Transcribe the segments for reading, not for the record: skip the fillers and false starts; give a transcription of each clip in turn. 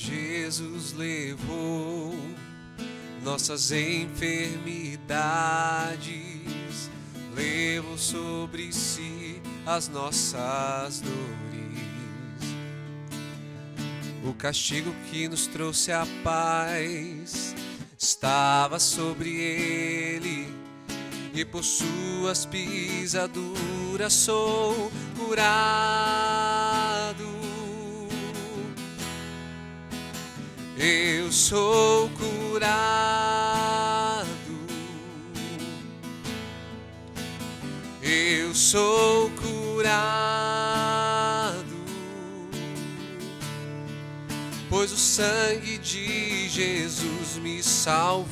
Jesus levou nossas enfermidades, levou sobre si as nossas dores. O castigo que nos trouxe a paz estava sobre ele, e por suas pisaduras sou curado. Eu sou curado. Eu sou curado, pois o sangue de Jesus me salvou.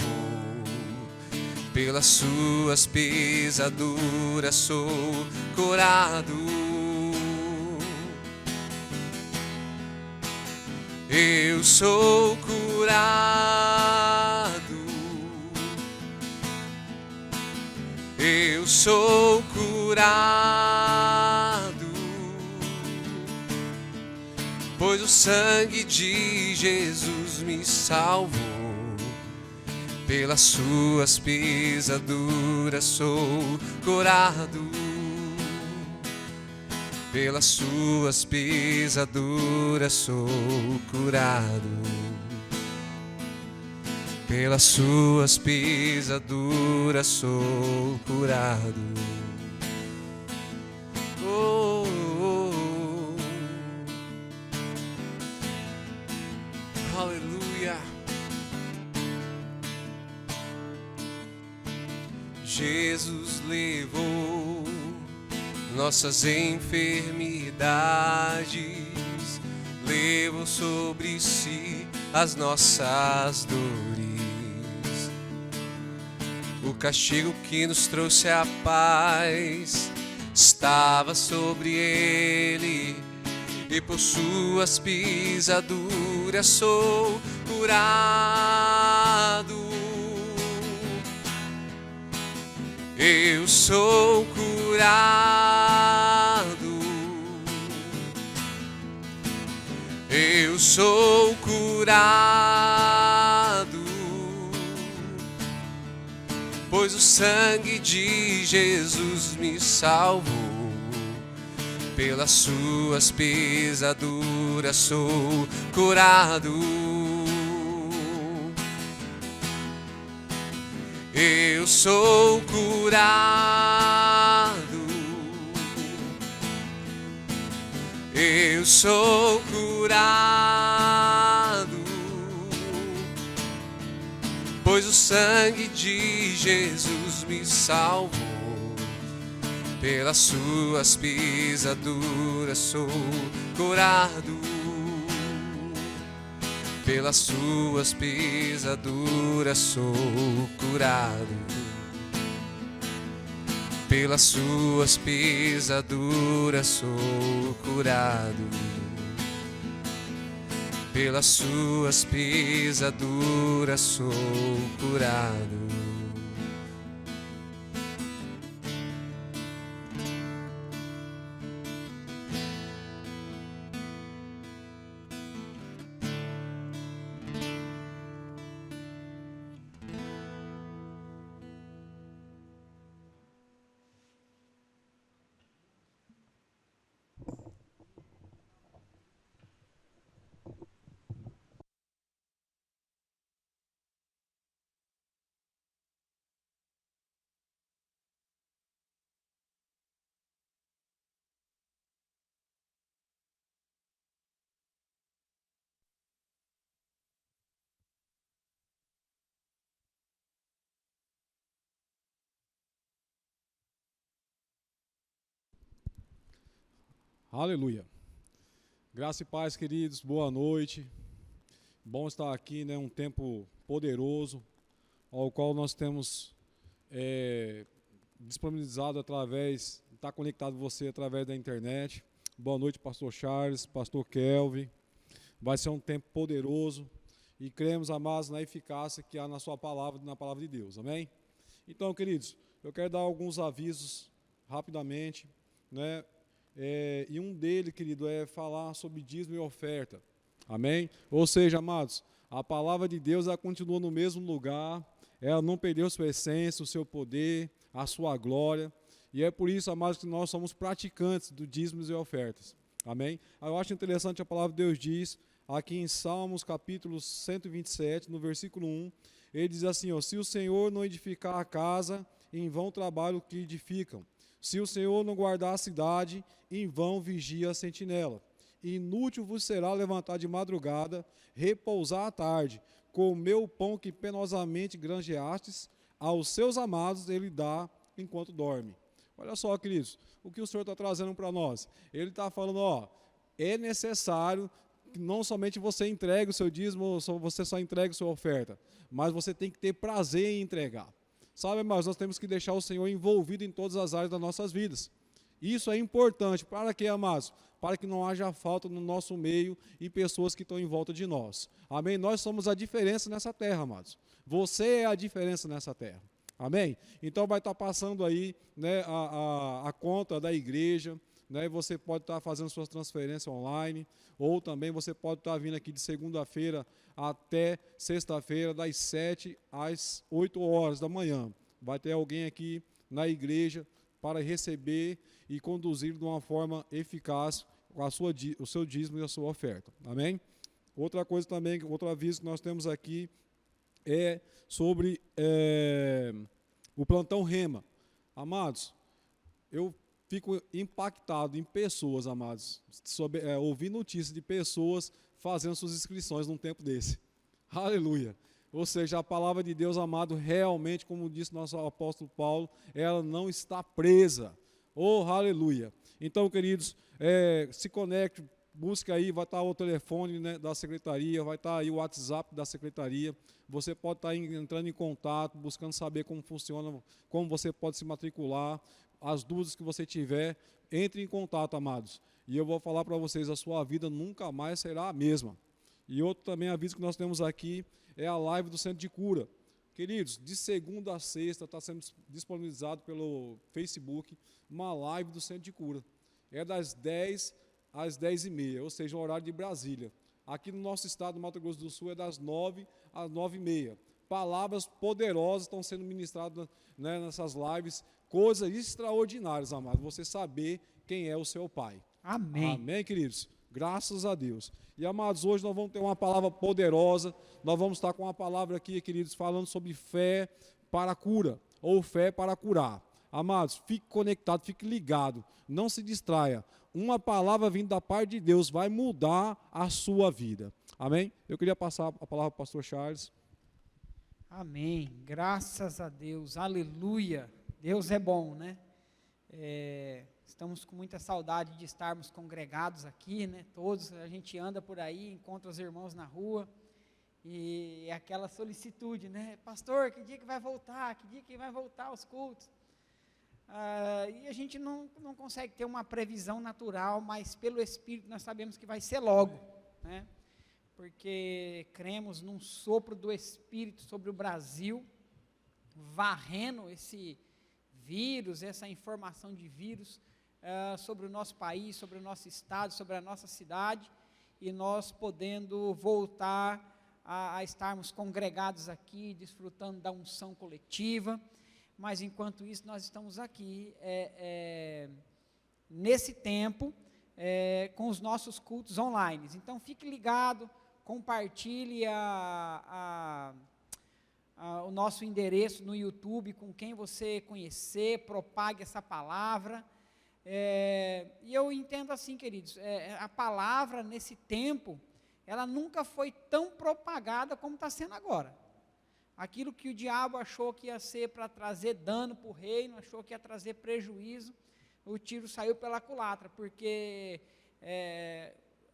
Pelas suas pisaduras sou curado. Eu sou curado. Eu sou curado, pois o sangue de Jesus me salvou. Pelas suas pisaduras sou curado. Pelas suas pisaduras sou curado. Pelas suas pisaduras sou curado. Oh, oh, oh. Aleluia. Jesus levou nossas enfermidades, levou sobre si as nossas dores. O castigo que nos trouxe a paz estava sobre ele, e por suas pisaduras sou curado. Eu sou curado. Eu sou curado, pois o sangue de Jesus me salvou. Pelas suas pisaduras sou curado. Eu sou curado. Eu sou curado, pois o sangue de Jesus me salvou. Pelas suas pisaduras sou curado. Pelas suas pisaduras sou curado. Pelas suas pisaduras sou curado. Pelas suas pisaduras sou curado. Aleluia. Graça e paz, queridos. Boa noite. Bom estar aqui, né? Um tempo poderoso, ao qual nós temos disponibilizado através, está conectado você através da internet. Boa noite, pastor Charles, pastor Kelvin. Vai ser um tempo poderoso e cremos, amados, na eficácia que há na sua palavra e na palavra de Deus. Amém? Então, queridos, eu quero dar alguns avisos rapidamente, né? E um deles, querido, é falar sobre dízimo e oferta. Amém? Ou seja, amados, a palavra de Deus ela continua no mesmo lugar, ela não perdeu sua essência, o seu poder, a sua glória. E é por isso, amados, que nós somos praticantes do dízimos e ofertas. Amém? Eu acho interessante a palavra de Deus diz, aqui em Salmos capítulo 127, no versículo 1, ele diz assim, ó, se o Senhor não edificar a casa, em vão trabalha o que edificam. Se o Senhor não guardar a cidade, em vão vigia a sentinela. Inútil vos será levantar de madrugada, repousar à tarde, comer o pão que penosamente granjeastes, aos seus amados ele dá enquanto dorme. Olha só, queridos, o que o Senhor está trazendo para nós. Ele está falando, ó, é necessário que não somente você entregue o seu dízimo, você só entregue a sua oferta, mas você tem que ter prazer em entregar. Sabe, mas nós temos que deixar o Senhor envolvido em todas as áreas das nossas vidas. Isso é importante. Para quê, amados? Para que não haja falta no nosso meio e pessoas que estão em volta de nós. Amém? Nós somos a diferença nessa terra, amados. Você é a diferença nessa terra. Amém? Então vai estar passando aí, né, a conta da igreja, né, você pode estar fazendo suas transferências online, ou também você pode estar vindo aqui de segunda-feira até sexta-feira, das 7 às 8 horas da manhã. Vai ter alguém aqui na igreja para receber e conduzir de uma forma eficaz o seu dízimo e a sua oferta. Amém? Outra coisa também, outro aviso que nós temos aqui é sobre o plantão Rema. Amados, eu fico impactado em pessoas, amados, ouvir notícias de pessoas fazendo suas inscrições num tempo desse. Aleluia! Ou seja, a palavra de Deus, amado, realmente, como disse nosso apóstolo Paulo, ela não está presa. Oh, aleluia! Então, queridos, se conecte, busque aí, vai estar o telefone, né, da secretaria, vai estar aí o WhatsApp da secretaria. Você pode estar entrando em contato, buscando saber como funciona, como você pode se matricular. As dúvidas que você tiver, entre em contato, amados. E eu vou falar para vocês, a sua vida nunca mais será a mesma. E outro também aviso que nós temos aqui é a live do Centro de Cura. Queridos, de segunda a sexta está sendo disponibilizado pelo Facebook uma live do Centro de Cura. É das 10 às 10h30, ou seja, o horário de Brasília. Aqui no nosso estado, do Mato Grosso do Sul, é das 9 às 9h30. Palavras poderosas estão sendo ministradas, né, nessas lives, coisas extraordinárias, amado, você saber quem é o seu Pai. Amém. Amém, queridos? Graças a Deus. E, amados, hoje nós vamos ter uma palavra poderosa, nós vamos estar com uma palavra aqui, queridos, falando sobre fé para a cura, ou fé para curar. Amados, fique conectado, fique ligado, não se distraia. Uma palavra vindo da parte de Deus vai mudar a sua vida. Amém? Eu queria passar a palavra para o pastor Charles. Amém. Graças a Deus. Aleluia. Deus é bom, né? Estamos com muita saudade de estarmos congregados aqui, né? Todos, a gente anda por aí, encontra os irmãos na rua, e é aquela solicitude, né? Pastor, que dia que vai voltar? Que dia que vai voltar os cultos? E a gente não consegue ter uma previsão natural, mas pelo Espírito nós sabemos que vai ser logo, né? Porque cremos num sopro do Espírito sobre o Brasil, varrendo esse vírus, essa informação de vírus sobre o nosso país, sobre o nosso estado, sobre a nossa cidade, e nós podendo voltar a estarmos congregados aqui, desfrutando da unção coletiva. Mas enquanto isso nós estamos aqui nesse tempo com os nossos cultos online. Então fique ligado, compartilhe o nosso endereço no YouTube com quem você conhecer, propague essa palavra. E eu entendo assim, queridos, a palavra nesse tempo, ela nunca foi tão propagada como está sendo agora. Aquilo que o diabo achou que ia ser para trazer dano para o reino, achou que ia trazer prejuízo, o tiro saiu pela culatra, porque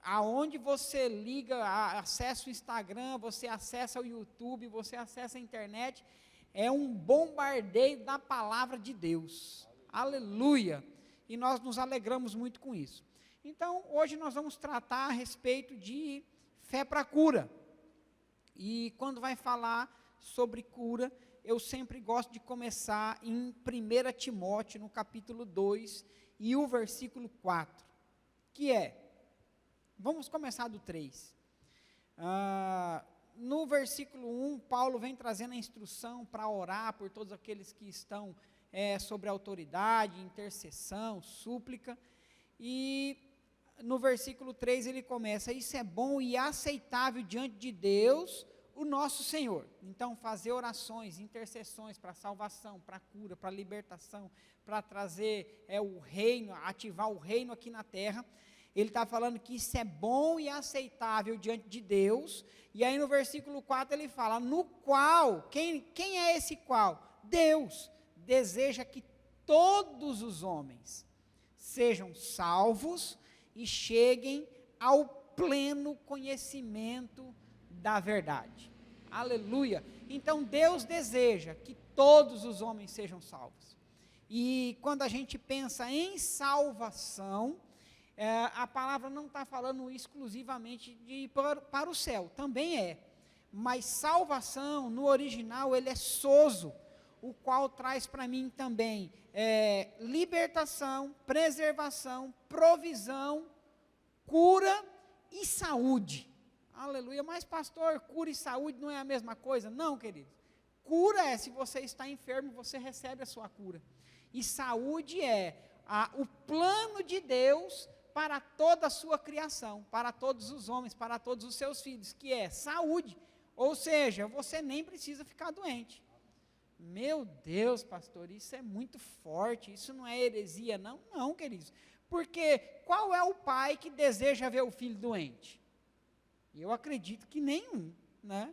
aonde você liga, acessa o Instagram, você acessa o YouTube, você acessa a internet, é um bombardeio da palavra de Deus. Aleluia! E nós nos alegramos muito com isso. Então, hoje nós vamos tratar a respeito de fé para cura. E quando vai falar sobre cura, eu sempre gosto de começar em 1 Timóteo, no capítulo 2, e o versículo 4, que vamos começar do 3. No versículo 1, Paulo vem trazendo a instrução para orar por todos aqueles que estão sobre autoridade, intercessão, súplica. E no versículo 3 ele começa: isso é bom e aceitável diante de Deus, o nosso Senhor. Então, fazer orações, intercessões para salvação, para cura, para libertação, para trazer o reino, ativar o reino aqui na terra. Ele está falando que isso é bom e aceitável diante de Deus. E aí no versículo 4 ele fala: no qual, quem é esse qual? Deus deseja que todos os homens sejam salvos e cheguem ao pleno conhecimento da verdade. Aleluia! Então Deus deseja que todos os homens sejam salvos. E quando a gente pensa em salvação, a palavra não está falando exclusivamente de ir para o céu, também é. Mas salvação, no original, ele é sozo, o qual traz para mim também libertação, preservação, provisão, cura e saúde. Aleluia. Mas pastor, cura e saúde não é a mesma coisa? Não, querido. Cura é, se você está enfermo, você recebe a sua cura. E saúde é o plano de Deus para toda a sua criação, para todos os homens, para todos os seus filhos, que é saúde. Ou seja, você nem precisa ficar doente. Meu Deus, pastor, isso é muito forte, isso não é heresia, não? Não, queridos. Porque qual é o pai que deseja ver o filho doente? Eu acredito que nenhum, né?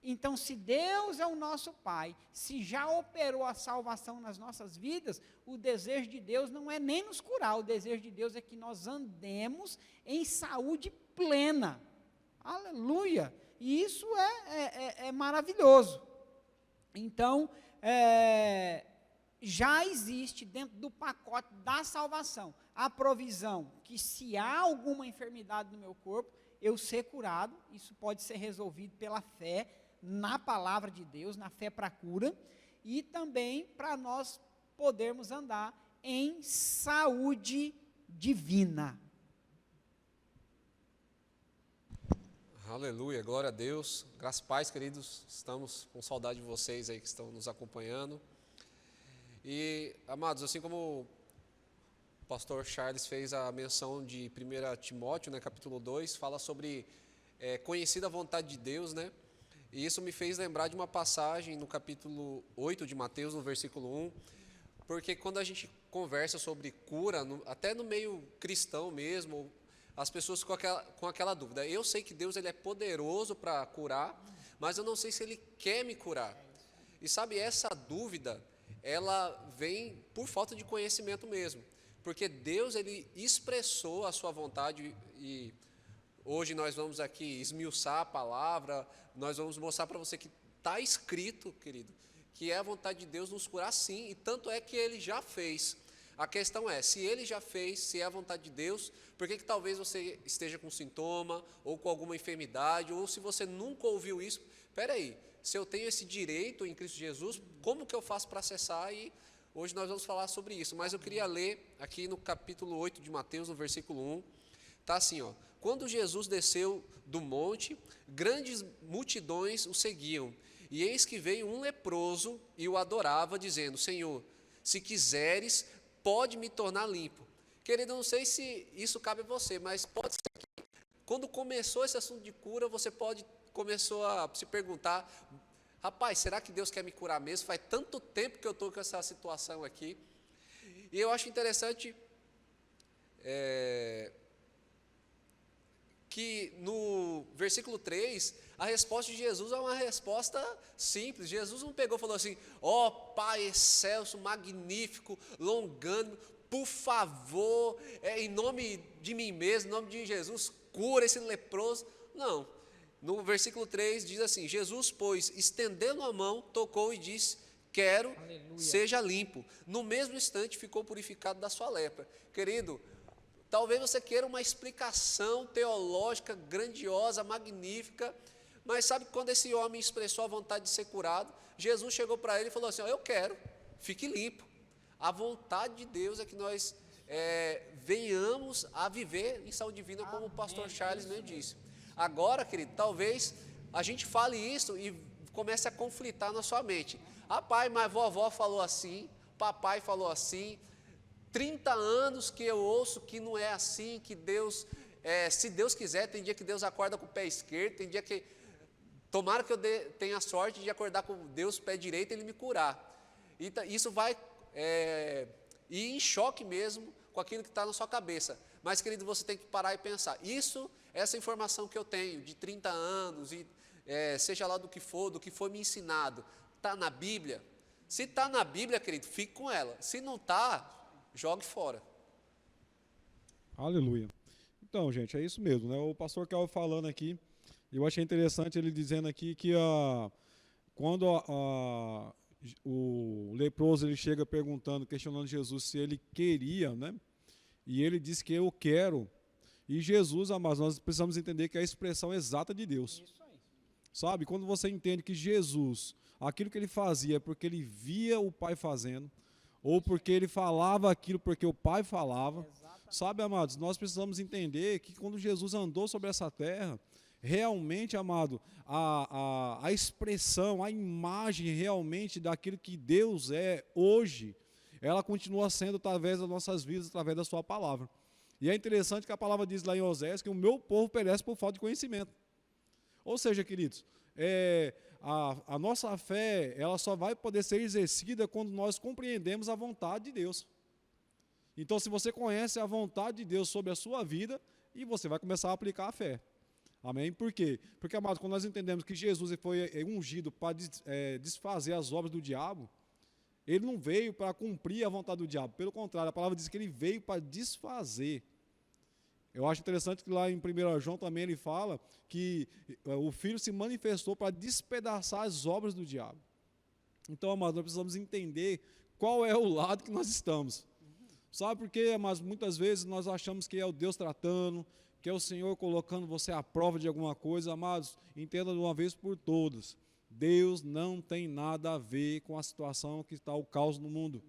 Então, se Deus é o nosso Pai, se já operou a salvação nas nossas vidas, o desejo de Deus não é nem nos curar, o desejo de Deus é que nós andemos em saúde plena. Aleluia! E isso é maravilhoso. Então, já existe dentro do pacote da salvação a provisão que, se há alguma enfermidade no meu corpo, eu ser curado. Isso pode ser resolvido pela fé na palavra de Deus, na fé para a cura, e também para nós podermos andar em saúde divina. Aleluia, glória a Deus. Graças e paz, queridos. Estamos com saudade de vocês aí que estão nos acompanhando. E, amados, assim como o pastor Charles fez a menção de 1 Timóteo, né, capítulo 2, fala sobre conhecer a vontade de Deus, né? E isso me fez lembrar de uma passagem no capítulo 8 de Mateus, no versículo 1, porque quando a gente conversa sobre cura, até no meio cristão mesmo, as pessoas com aquela dúvida. Eu sei que Deus ele é poderoso para curar, mas eu não sei se Ele quer me curar. E sabe, essa dúvida, ela vem por falta de conhecimento mesmo, porque Deus ele expressou a sua vontade e hoje nós vamos aqui esmiuçar a palavra, nós vamos mostrar para você que está escrito, querido, que é a vontade de Deus nos curar sim, e tanto é que Ele já fez. A questão é, se Ele já fez, se é a vontade de Deus, por que talvez você esteja com sintoma, ou com alguma enfermidade, ou se você nunca ouviu isso, espera aí, se eu tenho esse direito em Cristo Jesus, como que eu faço para acessar? E hoje nós vamos falar sobre isso, mas eu queria ler aqui no capítulo 8 de Mateus, no versículo 1, está assim, ó: quando Jesus desceu do monte, grandes multidões o seguiam, e eis que veio um leproso e o adorava, dizendo: Senhor, se quiseres, pode me tornar limpo. Querido, eu não sei se isso cabe a você, mas pode ser que quando começou esse assunto de cura, você começou a se perguntar: rapaz, será que Deus quer me curar mesmo? Faz tanto tempo que eu estou com essa situação aqui. E eu acho interessante que no versículo 3, a resposta de Jesus é uma resposta simples. Jesus não pegou e falou assim: ó Pai excelso, magnífico, longânimo, por favor, em nome de mim mesmo, em nome de Jesus, cura esse leproso. Não. No versículo 3 diz assim: Jesus, pois, estendendo a mão, tocou e disse: quero, aleluia, seja limpo. No mesmo instante ficou purificado da sua lepra. Querido, talvez você queira uma explicação teológica grandiosa, magnífica, mas sabe quando esse homem expressou a vontade de ser curado, Jesus chegou para ele e falou assim: ó, eu quero, fique limpo. A vontade de Deus é que nós venhamos a viver em saúde divina, como o pastor Charles mesmo disse. Agora, querido, talvez a gente fale isso e comece a conflitar na sua mente. Ah, pai, mas vovó falou assim, papai falou assim, 30 anos que eu ouço que não é assim, que Deus, se Deus quiser, tem dia que Deus acorda com o pé esquerdo, tem dia que, tomara que eu tenha a sorte de acordar com Deus pé direito e Ele me curar. E isso vai ir em choque mesmo com aquilo que está na sua cabeça. Mas, querido, você tem que parar e pensar, essa informação que eu tenho de 30 anos, e seja lá do que for me ensinado, está na Bíblia? Se está na Bíblia, querido, fique com ela. Se não está, jogue fora. Aleluia. Então, gente, é isso mesmo, né? O pastor Kelvin falando aqui, eu achei interessante ele dizendo aqui que quando o leproso ele chega perguntando, questionando Jesus se ele queria, né? E ele diz que eu quero. E Jesus, amados, nós precisamos entender que é a expressão exata de Deus. Isso aí. Sabe, quando você entende que Jesus, aquilo que ele fazia é porque ele via o Pai fazendo, ou porque ele falava aquilo porque o Pai falava. Exatamente. Sabe, amados, nós precisamos entender que quando Jesus andou sobre essa terra, realmente, amado, a expressão, a imagem realmente daquilo que Deus é hoje, ela continua sendo através das nossas vidas, através da sua palavra. E é interessante que a palavra diz lá em Oséias que o meu povo perece por falta de conhecimento. Ou seja, queridos, a nossa fé, ela só vai poder ser exercida quando nós compreendemos a vontade de Deus. Então, se você conhece a vontade de Deus sobre a sua vida, e você vai começar a aplicar a fé. Amém? Por quê? Porque, amados, quando nós entendemos que Jesus foi ungido para desfazer as obras do diabo, ele não veio para cumprir a vontade do diabo. Pelo contrário, a palavra diz que ele veio para desfazer. Eu acho interessante que lá em 1 João também ele fala que o Filho se manifestou para despedaçar as obras do diabo. Então, amados, nós precisamos entender qual é o lado que nós estamos. Sabe por quê, amados? Muitas vezes nós achamos que é o Deus tratando, que é o Senhor colocando você à prova de alguma coisa. Amados, entenda de uma vez por todas, Deus não tem nada a ver com a situação que está o caos no mundo.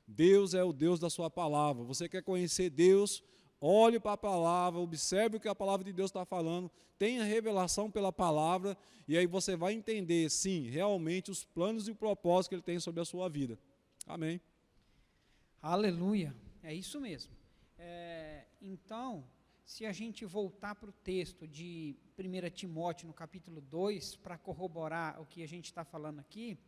Deus é o Deus da sua palavra. Você quer conhecer Deus? Olhe para a palavra, observe o que a palavra de Deus está falando, tenha revelação pela palavra, e aí você vai entender, sim, realmente os planos e o propósito que Ele tem sobre a sua vida. Amém. Aleluia, é isso mesmo. Então, se a gente voltar para o texto de 1 Timóteo, no capítulo 2, para corroborar o que a gente está falando aqui,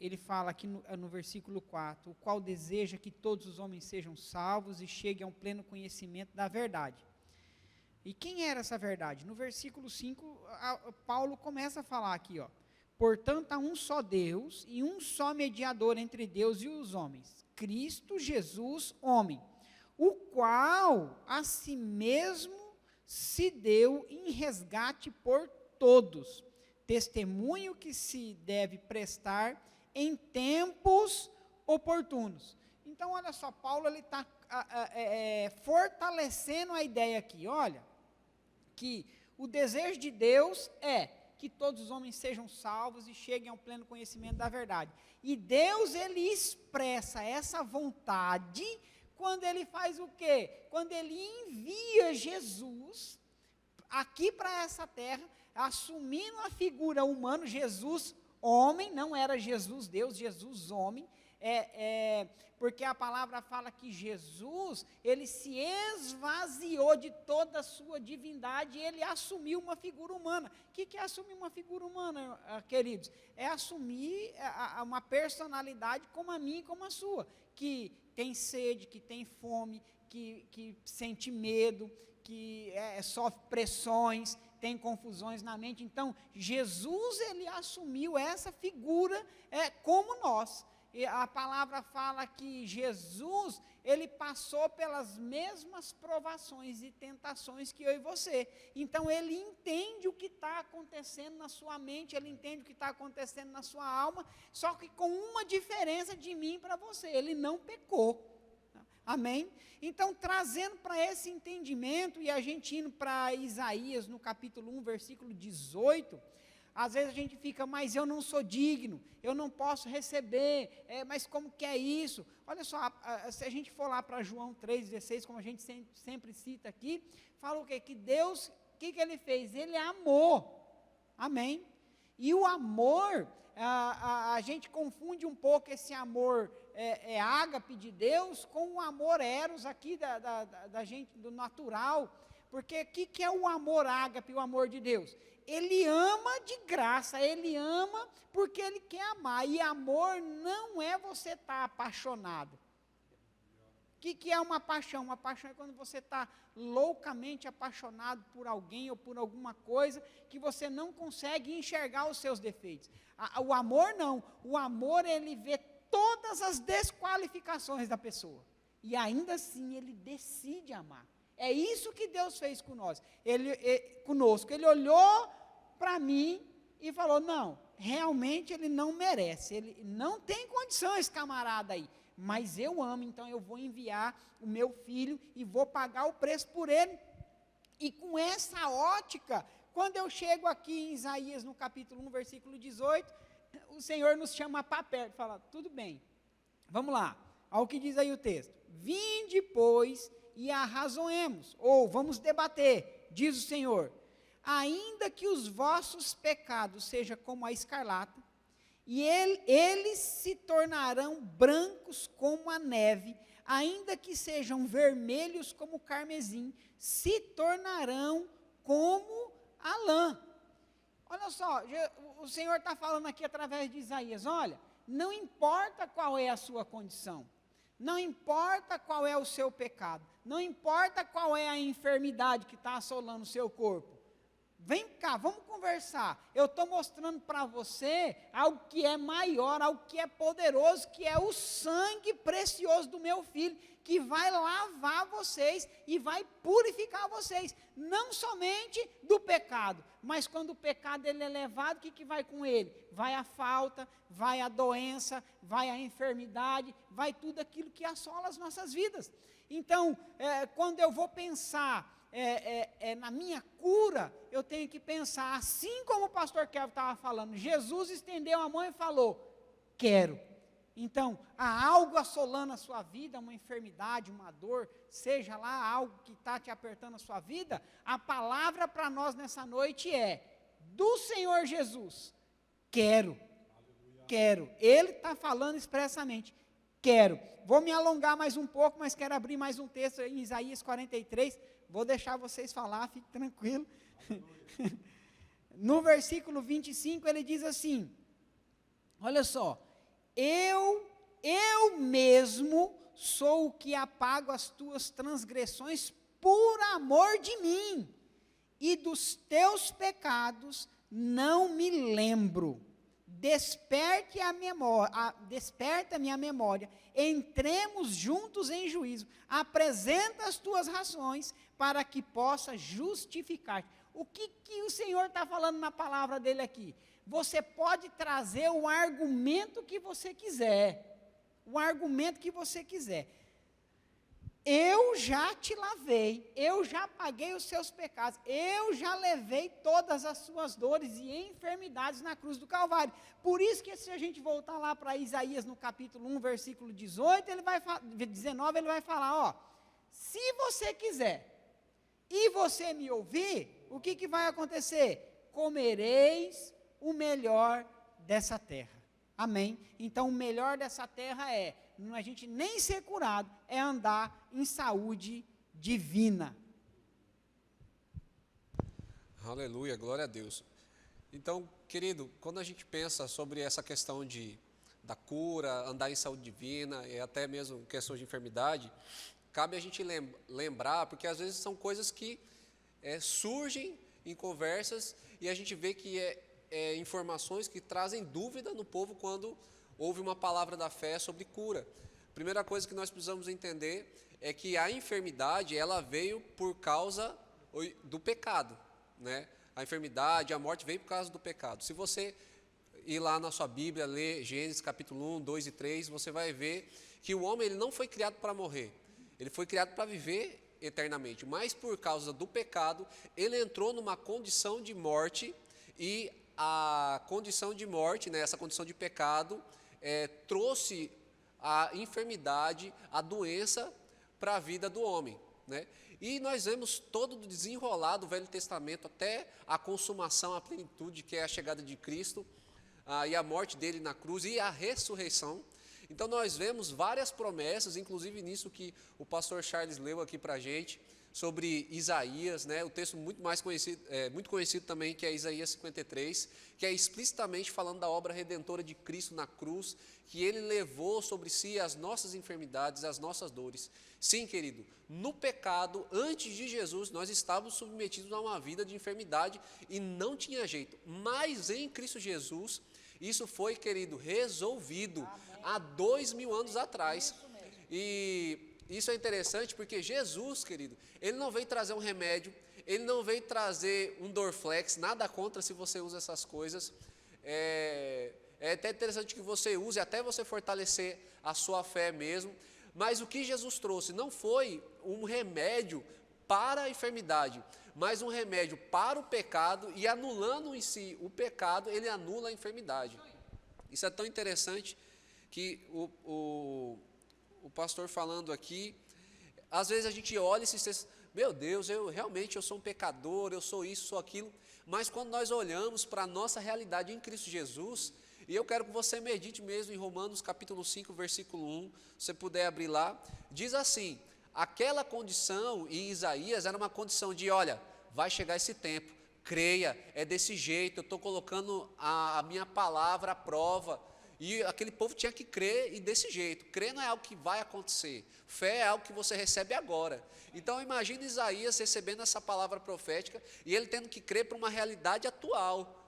ele fala aqui no versículo 4, o qual deseja que todos os homens sejam salvos e cheguem a um pleno conhecimento da verdade. E quem era essa verdade? No versículo 5, Paulo começa a falar aqui, ó, portanto, há um só Deus e um só mediador entre Deus e os homens, Cristo Jesus, homem, o qual a si mesmo se deu em resgate por todos, testemunho que se deve prestar em tempos oportunos. Então, olha só, Paulo está fortalecendo a ideia aqui, olha, que o desejo de Deus é que todos os homens sejam salvos e cheguem ao pleno conhecimento da verdade. E Deus, Ele expressa essa vontade quando Ele faz o quê? Quando Ele envia Jesus aqui para essa terra, assumindo a figura humana, Jesus homem, não era Jesus Deus, Jesus homem, porque a palavra fala que Jesus, ele se esvaziou de toda a sua divindade e ele assumiu uma figura humana. O que é assumir uma figura humana, queridos? É assumir uma personalidade como a minha e como a sua, que tem sede, que tem fome, que sente medo, que sofre pressões, tem confusões na mente. Então, Jesus, ele assumiu essa figura como nós. E a palavra fala que Jesus, ele passou pelas mesmas provações e tentações que eu e você. Então, ele entende o que está acontecendo na sua mente, ele entende o que está acontecendo na sua alma, só que com uma diferença de mim para você, ele não pecou. Amém? Então, trazendo para esse entendimento, e a gente indo para Isaías, no capítulo 1, versículo 18, Às vezes a gente fica, mas eu não sou digno, eu não posso receber, mas como que é isso? Olha só, se a gente for lá para João 3,16, como a gente sempre cita aqui, fala o quê? Que Deus, o que ele fez? Ele amou, amém? E o amor, a gente confunde um pouco esse amor ágape de Deus com o amor eros aqui da gente, do natural. Porque o que é o amor ágape, o amor de Deus? Ele ama de graça, ele ama porque ele quer amar. E amor não é você estar apaixonado. O que é uma paixão? Uma paixão é quando você está loucamente apaixonado por alguém ou por alguma coisa que você não consegue enxergar os seus defeitos. O amor não. O amor, ele vê todas as desqualificações da pessoa. E ainda assim, ele decide amar. É isso que Deus fez conosco. Ele olhou para mim e falou, não, realmente ele não merece. Ele não tem condição, esse camarada aí. Mas eu amo, então eu vou enviar o meu filho e vou pagar o preço por ele. E com essa ótica, quando eu chego aqui em Isaías, no capítulo 1, versículo 18, o Senhor nos chama para perto, fala, tudo bem, vamos lá, olha o que diz aí o texto, vinde, pois, e arrazoemos, ou vamos debater, diz o Senhor, ainda que os vossos pecados sejam como a escarlata, e eles se tornarão brancos como a neve, ainda que sejam vermelhos como o carmesim, se tornarão como a lã. Olha só, o Senhor está falando aqui através de Isaías, olha, não importa qual é a sua condição, não importa qual é o seu pecado, não importa qual é a enfermidade que está assolando o seu corpo, vem cá, vamos conversar, eu estou mostrando para você algo que é maior, algo que é poderoso, que é o sangue precioso do meu filho, que vai lavar vocês e vai purificar vocês, não somente do pecado, mas quando o pecado ele é levado, o que vai com ele? Vai a falta, vai a doença, vai a enfermidade, vai tudo aquilo que assola as nossas vidas. Então, quando eu vou pensar na minha cura, eu tenho que pensar, assim como o pastor Kevin estava falando, Jesus estendeu a mão e falou, quero. Então, há algo assolando a sua vida, uma enfermidade, uma dor, seja lá algo que está te apertando a sua vida, a palavra para nós nessa noite é, do Senhor Jesus, quero, quero. Ele está falando expressamente, quero. Vou me alongar mais um pouco, mas quero abrir mais um texto em Isaías 43, vou deixar vocês falar, fique tranquilo. No versículo 25, ele diz assim, olha só, eu mesmo sou o que apago as tuas transgressões por amor de mim, e dos teus pecados não me lembro. Desperta-me a memória, entremos juntos em juízo, apresenta as tuas razões, para que possa justificar. O que o Senhor está falando na palavra dele aqui? Você pode trazer o argumento que você quiser, o argumento que você quiser. Eu já te lavei, eu já paguei os seus pecados, eu já levei todas as suas dores e enfermidades na cruz do Calvário. Por isso que se a gente voltar lá para Isaías no capítulo 1, versículo 19, ele vai falar, ó, se você quiser e você me ouvir, o que vai acontecer? Comereis o melhor dessa terra. Amém? Então, o melhor dessa terra é a gente nem ser curado, é andar em saúde divina. Aleluia, glória a Deus. Então, querido, quando a gente pensa sobre essa questão da cura, andar em saúde divina, e até mesmo questões de enfermidade, cabe a gente lembrar, porque às vezes são coisas que surgem em conversas e a gente vê que informações que trazem dúvida no povo quando houve uma palavra da fé sobre cura. Primeira coisa que nós precisamos entender é que a enfermidade, ela veio por causa do pecado, né? A enfermidade, a morte veio por causa do pecado. Se você ir lá na sua Bíblia, ler Gênesis capítulo 1, 2 e 3, você vai ver que o homem ele não foi criado para morrer, ele foi criado para viver eternamente, mas por causa do pecado, ele entrou numa condição de morte e a condição de morte, né, essa condição de pecado, trouxe a enfermidade, a doença para a vida do homem, né? E nós vemos todo o desenrolar do Velho Testamento até a consumação, a plenitude, que é a chegada de Cristo, e a morte dele na cruz e a ressurreição. Então nós vemos várias promessas, inclusive nisso que o pastor Charles leu aqui para a gente, sobre Isaías, né, o texto muito conhecido também, que é Isaías 53, que é explicitamente falando da obra redentora de Cristo na cruz, que ele levou sobre si as nossas enfermidades, as nossas dores. Sim, querido, no pecado, antes de Jesus, nós estávamos submetidos a uma vida de enfermidade e não tinha jeito, mas em Cristo Jesus, isso foi, querido, resolvido há 2000 anos atrás. E isso é interessante porque Jesus, querido, ele não veio trazer um remédio, ele não veio trazer um Dorflex, nada contra se você usa essas coisas. É até interessante que você use, até você fortalecer a sua fé mesmo. Mas o que Jesus trouxe não foi um remédio para a enfermidade, mas um remédio para o pecado, e anulando em si o pecado, ele anula a enfermidade. Isso é tão interessante que o pastor falando aqui, às vezes a gente olha e se diz, meu Deus, eu sou um pecador, eu sou isso, sou aquilo, mas quando nós olhamos para a nossa realidade em Cristo Jesus, e eu quero que você medite mesmo em Romanos capítulo 5, versículo 1, se você puder abrir lá, diz assim, aquela condição em Isaías era uma condição de, olha, vai chegar esse tempo, creia, é desse jeito, eu estou colocando a minha palavra à prova. E aquele povo tinha que crer e desse jeito. Crer não é algo que vai acontecer. Fé é algo que você recebe agora. Então imagine Isaías recebendo essa palavra profética e ele tendo que crer para uma realidade atual.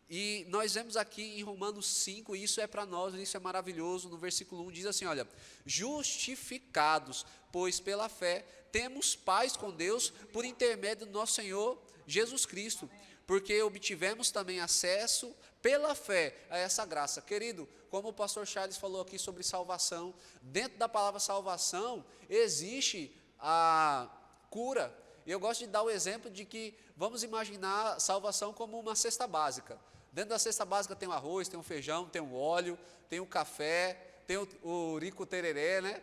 E nós vemos aqui em Romanos 5, e isso é para nós, isso é maravilhoso, no versículo 1 diz assim, olha, justificados, pois pela fé temos paz com Deus por intermédio do nosso Senhor Jesus Cristo, porque obtivemos também acesso pela fé a essa graça. Querido, como o pastor Charles falou aqui sobre salvação, dentro da palavra salvação existe a cura. E eu gosto de dar o exemplo de que vamos imaginar salvação como uma cesta básica. Dentro da cesta básica tem o arroz, tem o feijão, tem o óleo, tem o café, tem o rico tereré, né?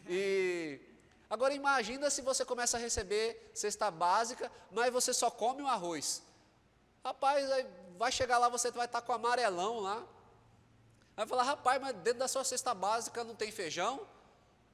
E agora imagina se você começa a receber cesta básica, mas você só come o arroz. Rapaz, aí vai chegar lá, você vai estar com amarelão lá. Vai falar, rapaz, mas dentro da sua cesta básica não tem feijão?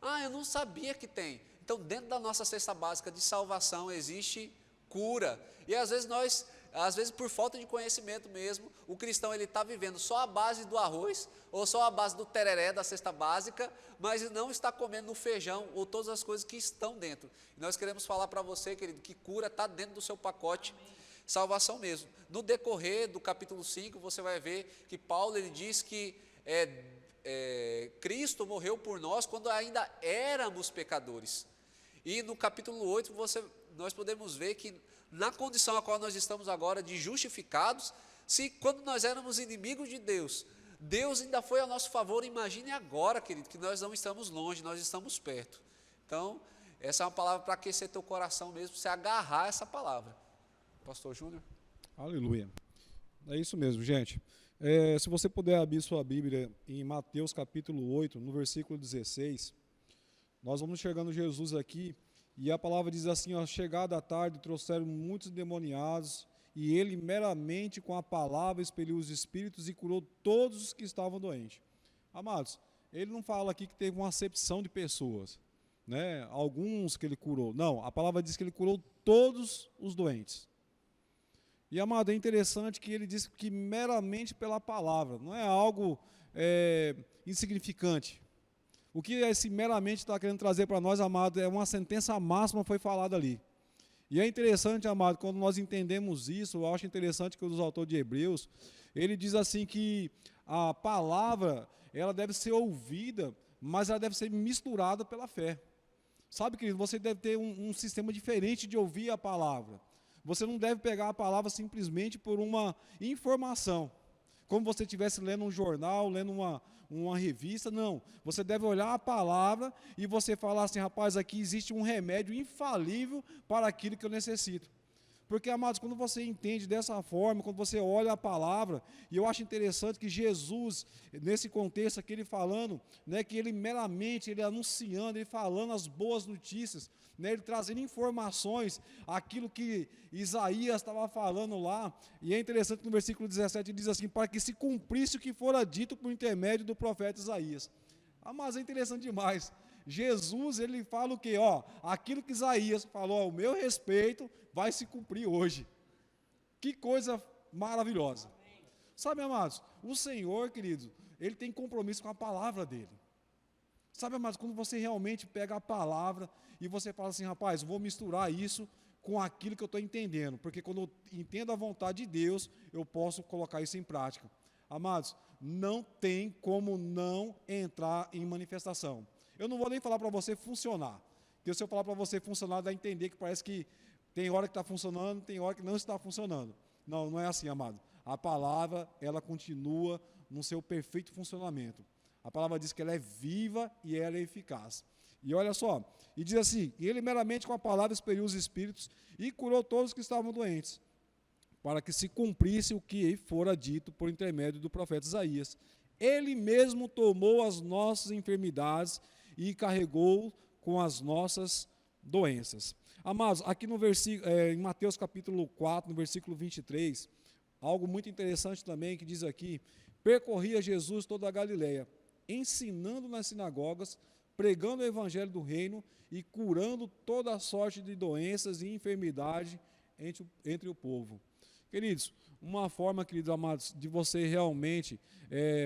Ah, eu não sabia que tem. Então, dentro da nossa cesta básica de salvação existe cura. E às vezes por falta de conhecimento mesmo, o cristão ele está vivendo só a base do arroz, ou só a base do tereré da cesta básica, mas não está comendo o feijão, ou todas as coisas que estão dentro. E nós queremos falar para você, querido, que cura está dentro do seu pacote. Salvação mesmo. No decorrer do capítulo 5, você vai ver que Paulo ele diz que Cristo morreu por nós quando ainda éramos pecadores. E no capítulo 8, nós podemos ver que na condição a qual nós estamos agora de justificados, se quando nós éramos inimigos de Deus, Deus ainda foi a nosso favor, imagine agora, querido, que nós não estamos longe, nós estamos perto. Então, essa é uma palavra para aquecer teu coração mesmo, você agarrar essa palavra. Pastor Júnior. Aleluia. É isso mesmo, gente. Se você puder abrir sua Bíblia em Mateus capítulo 8, no versículo 16, nós vamos enxergando Jesus aqui, e a palavra diz assim, ó, chegada a tarde, trouxeram muitos endemoniados, e ele meramente com a palavra expeliu os espíritos e curou todos os que estavam doentes. Amados, ele não fala aqui que teve uma acepção de pessoas, né? Alguns que ele curou. Não, a palavra diz que ele curou todos os doentes. E, amado, é interessante que ele diz que meramente pela palavra, não é algo insignificante. O que esse meramente está querendo trazer para nós, amado, é uma sentença máxima foi falada ali. E é interessante, amado, quando nós entendemos isso, eu acho interessante que os autores de Hebreus, ele diz assim que a palavra, ela deve ser ouvida, mas ela deve ser misturada pela fé. Sabe, querido, você deve ter um sistema diferente de ouvir a palavra. Você não deve pegar a palavra simplesmente por uma informação, como você estivesse lendo um jornal, lendo uma revista, não. Você deve olhar a palavra e você falar assim, rapaz, aqui existe um remédio infalível para aquilo que eu necessito. Porque, amados, quando você entende dessa forma, quando você olha a palavra, e eu acho interessante que Jesus, nesse contexto aqui, ele falando, né, que ele meramente, ele anunciando, ele falando as boas notícias, né, ele trazendo informações, aquilo que Isaías estava falando lá, e é interessante que no versículo 17 ele diz assim, para que se cumprisse o que fora dito por intermédio do profeta Isaías. Mas é interessante demais. Jesus, ele fala o quê? Aquilo que Isaías falou ao meu respeito, vai se cumprir hoje. Que coisa maravilhosa. Sabe, amados, o Senhor, querido, ele tem compromisso com a palavra dele. Sabe, amados, quando você realmente pega a palavra e você fala assim, rapaz, vou misturar isso com aquilo que eu estou entendendo, porque quando eu entendo a vontade de Deus, eu posso colocar isso em prática. Amados, não tem como não entrar em manifestação. Eu não vou nem falar para você funcionar, porque se eu falar para você funcionar, dá a entender que parece que tem hora que está funcionando, tem hora que não está funcionando. Não, não é assim, amado. A palavra, ela continua no seu perfeito funcionamento. A palavra diz que ela é viva e ela é eficaz. E olha só, e diz assim, ele meramente com a palavra expeliu os espíritos e curou todos que estavam doentes, para que se cumprisse o que fora dito por intermédio do profeta Isaías. Ele mesmo tomou as nossas enfermidades e carregou com as nossas doenças. Amados, aqui no em Mateus capítulo 4, no versículo 23, algo muito interessante também que diz aqui, percorria Jesus toda a Galileia, ensinando nas sinagogas, pregando o evangelho do reino e curando toda a sorte de doenças e enfermidade entre o povo. Queridos, uma forma, queridos amados, de você realmente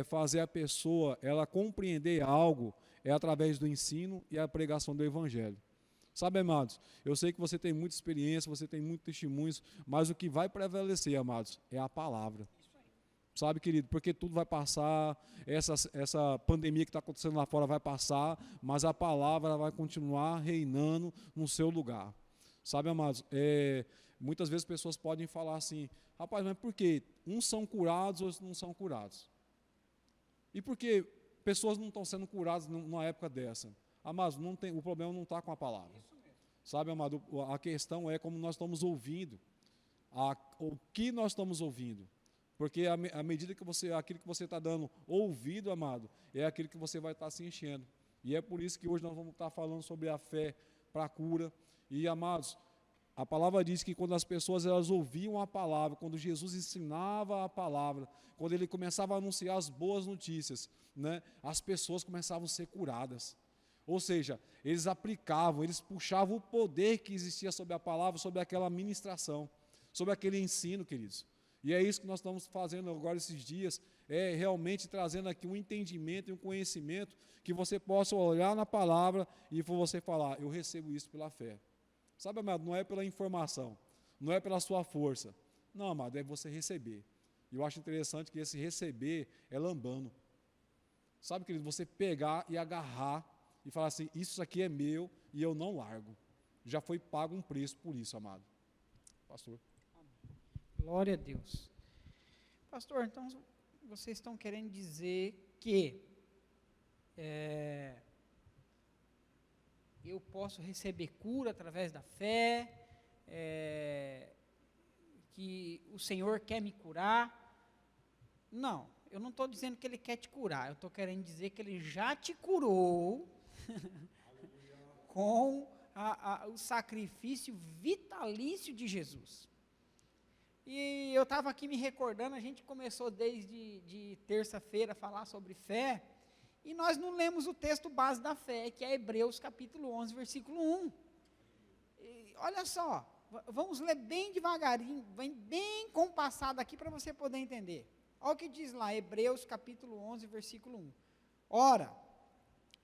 fazer a pessoa ela compreender algo é através do ensino e a pregação do evangelho. Sabe, amados, eu sei que você tem muita experiência, você tem muitos testemunhos, mas o que vai prevalecer, amados, é a palavra. Sabe, querido, porque tudo vai passar, essa pandemia que está acontecendo lá fora vai passar, mas a palavra vai continuar reinando no seu lugar. Sabe, amados, muitas vezes pessoas podem falar assim, rapaz, mas por que uns são curados, outros não são curados? E por que pessoas não estão sendo curadas numa época dessa? Amados, o problema não está com a palavra. Sabe, amado, a questão é como nós estamos ouvindo, o que nós estamos ouvindo. Porque à medida que aquilo que você está dando ouvido, amado, é aquilo que você vai estar se enchendo. E é por isso que hoje nós vamos estar falando sobre a fé para a cura. E, amados, a palavra diz que quando as pessoas elas ouviam a palavra, quando Jesus ensinava a palavra, quando ele começava a anunciar as boas notícias, né, as pessoas começavam a ser curadas. Ou seja, eles aplicavam, eles puxavam o poder que existia sobre a palavra, sobre aquela ministração, sobre aquele ensino, queridos. E é isso que nós estamos fazendo agora esses dias, é realmente trazendo aqui um entendimento e um conhecimento que você possa olhar na palavra e você falar, eu recebo isso pela fé. Sabe, amado, não é pela informação, não é pela sua força. Não, amado, é você receber. E eu acho interessante que esse receber é lambando. Sabe, querido, você pegar e agarrar e falar assim, isso aqui é meu e eu não largo. Já foi pago um preço por isso, amado. Pastor. Glória a Deus. Pastor, então vocês estão querendo dizer que eu posso receber cura através da fé, que o Senhor quer me curar? Não, eu não estou dizendo que Ele quer te curar, eu estou querendo dizer que Ele já te curou com o sacrifício vitalício de Jesus. E eu estava aqui me recordando, a gente começou desde terça-feira a falar sobre fé, e nós não lemos o texto base da fé, que é Hebreus capítulo 11, versículo 1. E olha só, vamos ler bem devagarinho, bem compassado aqui para você poder entender. Olha o que diz lá, Hebreus capítulo 11, versículo 1. Ora,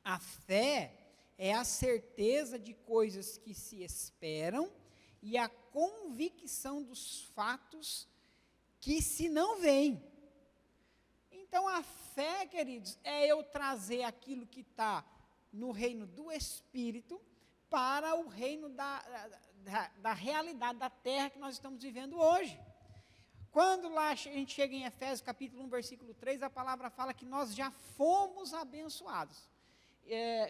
a fé é a certeza de coisas que se esperam, e a convicção dos fatos que se não veem. Então, a fé, queridos, é eu trazer aquilo que está no reino do Espírito para o reino da realidade da terra que nós estamos vivendo hoje. Quando lá a gente chega em Efésios capítulo 1, versículo 3, a palavra fala que nós já fomos abençoados.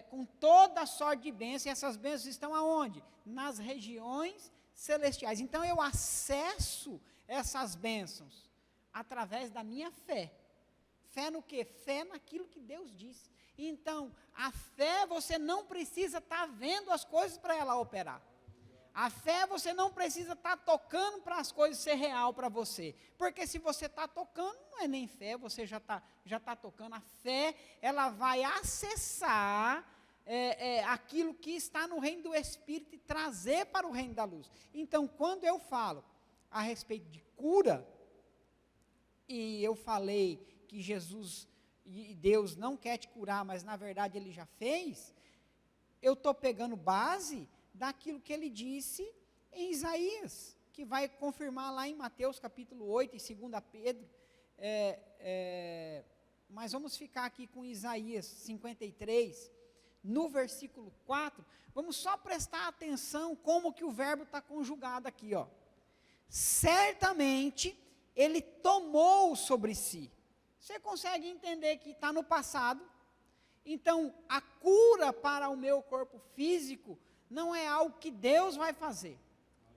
Com toda a sorte de bênçãos, e essas bênçãos estão aonde? Nas regiões celestiais. Então eu acesso essas bênçãos através da minha fé. Fé no quê? Fé naquilo que Deus disse. Então, a fé você não precisa estar vendo as coisas para ela operar. A fé você não precisa estar tocando para as coisas ser real para você. Porque se você está tocando, não é nem fé, você já tá tocando. A fé, ela vai acessar aquilo que está no reino do Espírito e trazer para o reino da luz. Então, quando eu falo a respeito de cura, e eu falei que Jesus e Deus não quer te curar, mas na verdade Ele já fez, eu estou pegando base daquilo que Ele disse em Isaías, que vai confirmar lá em Mateus capítulo 8 e 2 Pedro, mas vamos ficar aqui com Isaías 53, no versículo 4, vamos só prestar atenção como que o verbo está conjugado aqui, ó. Certamente Ele tomou sobre si. Você consegue entender que está no passado? Então, a cura para o meu corpo físico não é algo que Deus vai fazer.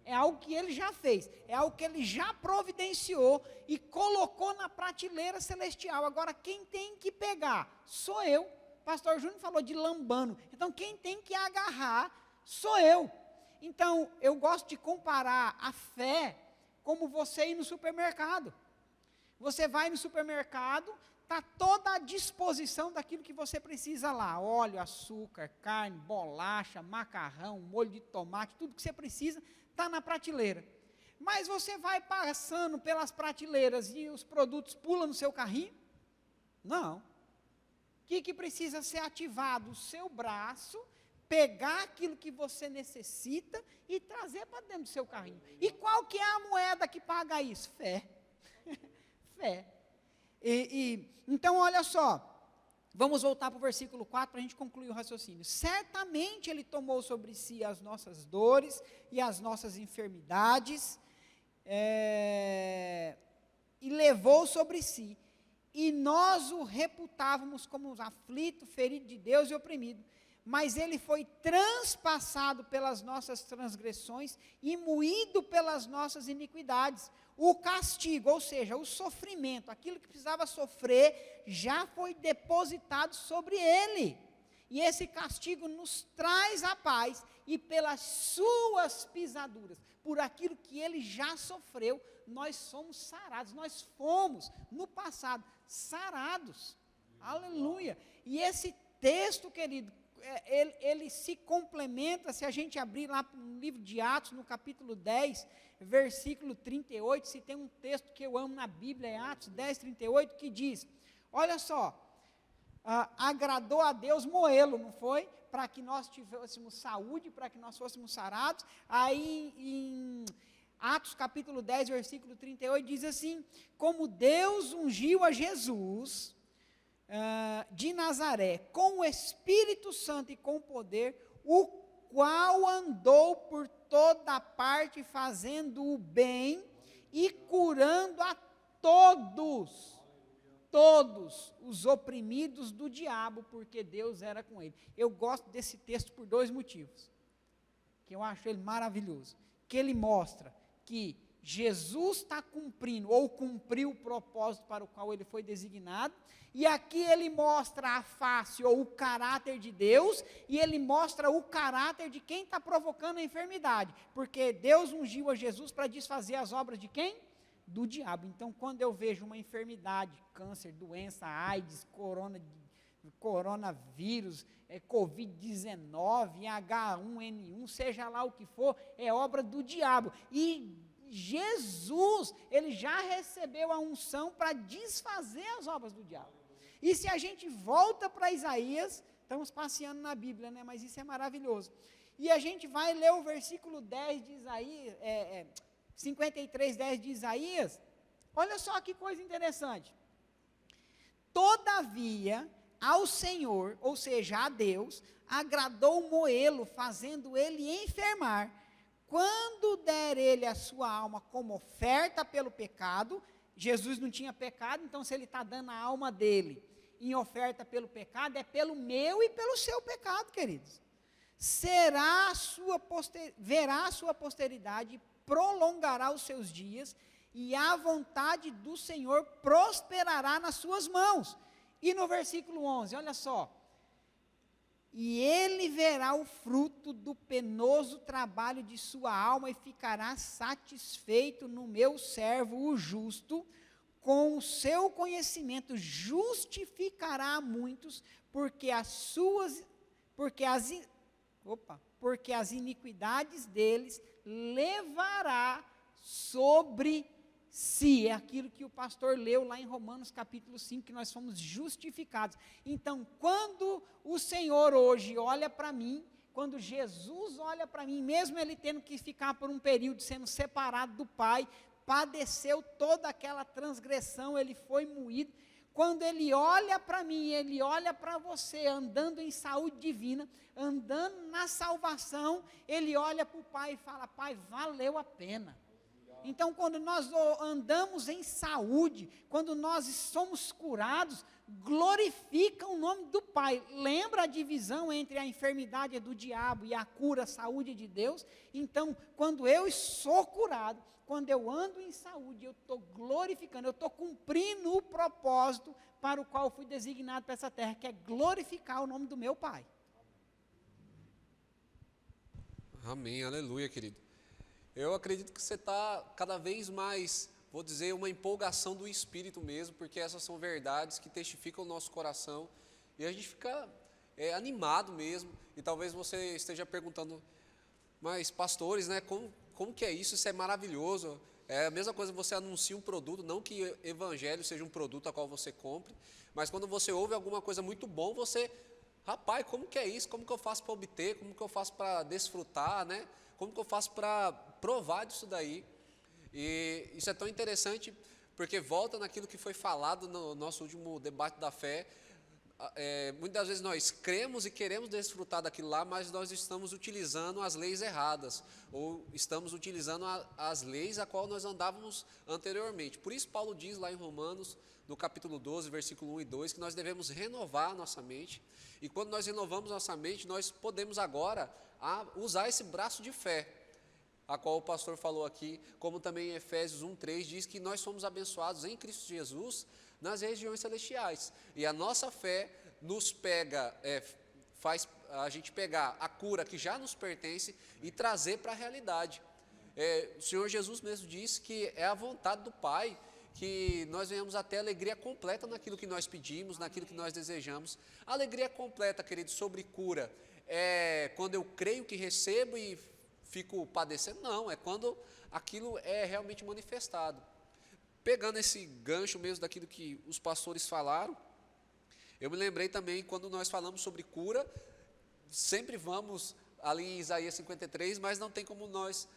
É algo que Ele já fez. É algo que Ele já providenciou e colocou na prateleira celestial. Agora, quem tem que pegar sou eu. O pastor Júnior falou de lambano. Então, quem tem que agarrar sou eu. Então, eu gosto de comparar a fé como você ir no supermercado. Você vai no supermercado, está toda à disposição daquilo que você precisa lá. Óleo, açúcar, carne, bolacha, macarrão, molho de tomate, tudo que você precisa está na prateleira. Mas você vai passando pelas prateleiras e os produtos pulam no seu carrinho? Não. O que precisa ser ativado? O seu braço, pegar aquilo que você necessita e trazer para dentro do seu carrinho. E qual que é a moeda que paga isso? Fé. Fé. Então, olha só, vamos voltar para o versículo 4 para a gente concluir o raciocínio. Certamente Ele tomou sobre si as nossas dores e as nossas enfermidades, e levou sobre si, e nós o reputávamos como um aflito, ferido de Deus e oprimido, mas Ele foi transpassado pelas nossas transgressões e moído pelas nossas iniquidades. O castigo, ou seja, o sofrimento, aquilo que precisava sofrer, já foi depositado sobre Ele. E esse castigo nos traz a paz, e pelas suas pisaduras, por aquilo que Ele já sofreu, nós somos sarados. Nós fomos, no passado, sarados. Aleluia. E esse texto, querido, ele se complementa, se a gente abrir lá no livro de Atos, no capítulo 10, versículo 38, se tem um texto que eu amo na Bíblia, é Atos 10, 38, que diz, olha só, agradou a Deus moê-lo, não foi? Para que nós tivéssemos saúde, para que nós fôssemos sarados. Aí em Atos capítulo 10, versículo 38, diz assim, como Deus ungiu a Jesus de Nazaré, com o Espírito Santo e com poder, o qual andou por toda parte fazendo o bem e curando a todos os oprimidos do diabo, porque Deus era com ele. Eu gosto desse texto por dois motivos, que eu acho ele maravilhoso, que ele mostra que Jesus está cumprindo, ou cumpriu o propósito para o qual ele foi designado, e aqui ele mostra a face, ou o caráter de Deus, e ele mostra o caráter de quem está provocando a enfermidade, porque Deus ungiu a Jesus para desfazer as obras de quem? Do diabo. Então, quando eu vejo uma enfermidade, câncer, doença, AIDS, coronavírus, Covid-19, H1N1, seja lá o que for, é obra do diabo, e Jesus, ele já recebeu a unção para desfazer as obras do diabo. E se a gente volta para Isaías, estamos passeando na Bíblia, né? Mas isso é maravilhoso. E a gente vai ler o versículo 10 de Isaías, 53, 10 de Isaías. Olha só que coisa interessante. Todavia, ao Senhor, ou seja, a Deus, agradou moê-lo, fazendo ele enfermar. Quando der ele a sua alma como oferta pelo pecado, Jesus não tinha pecado, então se ele está dando a alma dele em oferta pelo pecado, é pelo meu e pelo seu pecado, queridos. verá a sua posteridade, prolongará os seus dias, e a vontade do Senhor prosperará nas suas mãos. E no versículo 11, olha só. E ele verá o fruto do penoso trabalho de sua alma e ficará satisfeito no meu servo, o justo. Com o seu conhecimento justificará a muitos, porque as iniquidades deles levará sobre si. É aquilo que o pastor leu lá em Romanos capítulo 5, que nós fomos justificados. Então, quando o Senhor hoje olha para mim, quando Jesus olha para mim, mesmo ele tendo que ficar por um período sendo separado do Pai, padeceu toda aquela transgressão, ele foi moído. Quando ele olha para mim, ele olha para você, andando em saúde divina, andando na salvação, ele olha para o Pai e fala: Pai, valeu a pena. Então, quando nós andamos em saúde, quando nós somos curados, glorifica o nome do Pai. Lembra a divisão entre a enfermidade do diabo e a cura, a saúde de Deus? Então, quando eu sou curado, quando eu ando em saúde, eu estou glorificando, eu estou cumprindo o propósito para o qual eu fui designado para essa terra, que é glorificar o nome do meu Pai. Amém, aleluia, querido. Eu acredito que você está cada vez mais, vou dizer, uma empolgação do Espírito mesmo, porque essas são verdades que testificam o nosso coração, e a gente fica animado mesmo, e talvez você esteja perguntando, mas pastores, né, como que é isso? Isso é maravilhoso. É a mesma coisa que você anuncia um produto, não que evangelho seja um produto a qual você compre, mas quando você ouve alguma coisa muito bom, você, rapaz, como que é isso? Como que eu faço para obter? Como que eu faço para desfrutar, né? Como que eu faço para provar disso daí? E isso é tão interessante, porque volta naquilo que foi falado no nosso último debate da fé. Muitas vezes nós cremos e queremos desfrutar daquilo lá, mas nós estamos utilizando as leis erradas, ou estamos utilizando as leis a qual nós andávamos anteriormente. Por isso Paulo diz lá em Romanos, no capítulo 12, versículo 1 e 2, que nós devemos renovar a nossa mente, e quando nós renovamos nossa mente, nós podemos agora usar esse braço de fé, a qual o pastor falou aqui, como também em Efésios 1:3 diz que nós somos abençoados em Cristo Jesus nas regiões celestiais, e a nossa fé nos pega, faz a gente pegar a cura que já nos pertence e trazer para a realidade. O Senhor Jesus mesmo disse que é a vontade do Pai que nós venhamos até alegria completa naquilo que nós pedimos, naquilo que nós desejamos. A alegria completa, querido, sobre cura, é quando eu creio que recebo e fico padecendo? Não, é quando aquilo é realmente manifestado. Pegando esse gancho mesmo daquilo que os pastores falaram, eu me lembrei também, quando nós falamos sobre cura, sempre vamos ali em Isaías 53, mas não tem como nós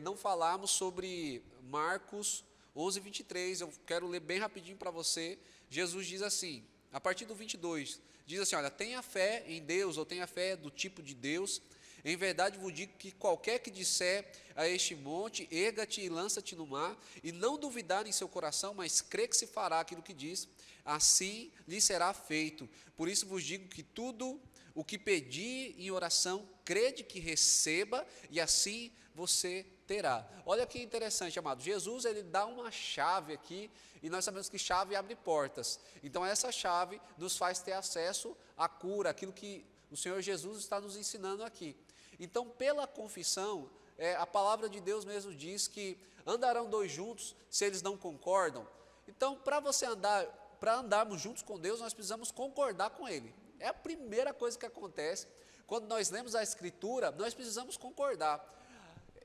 não falarmos sobre Marcos 11:23, eu quero ler bem rapidinho para você. Jesus diz assim, a partir do 22, diz assim, olha, tenha fé em Deus, ou tenha fé do tipo de Deus. Em verdade vos digo que qualquer que disser a este monte, erga-te e lança-te no mar, e não duvidar em seu coração, mas crê que se fará aquilo que diz, assim lhe será feito. Por isso vos digo que tudo o que pedir em oração, crede que receba, e assim você terá. Olha que interessante, amado. Jesus, ele dá uma chave aqui, e nós sabemos que chave abre portas. Então essa chave nos faz ter acesso à cura, aquilo que o Senhor Jesus está nos ensinando aqui. Então, pela confissão, a palavra de Deus mesmo diz que andarão dois juntos se eles não concordam. Então, para andarmos juntos com Deus, nós precisamos concordar com Ele. É a primeira coisa que acontece. Quando nós lemos a Escritura, nós precisamos concordar.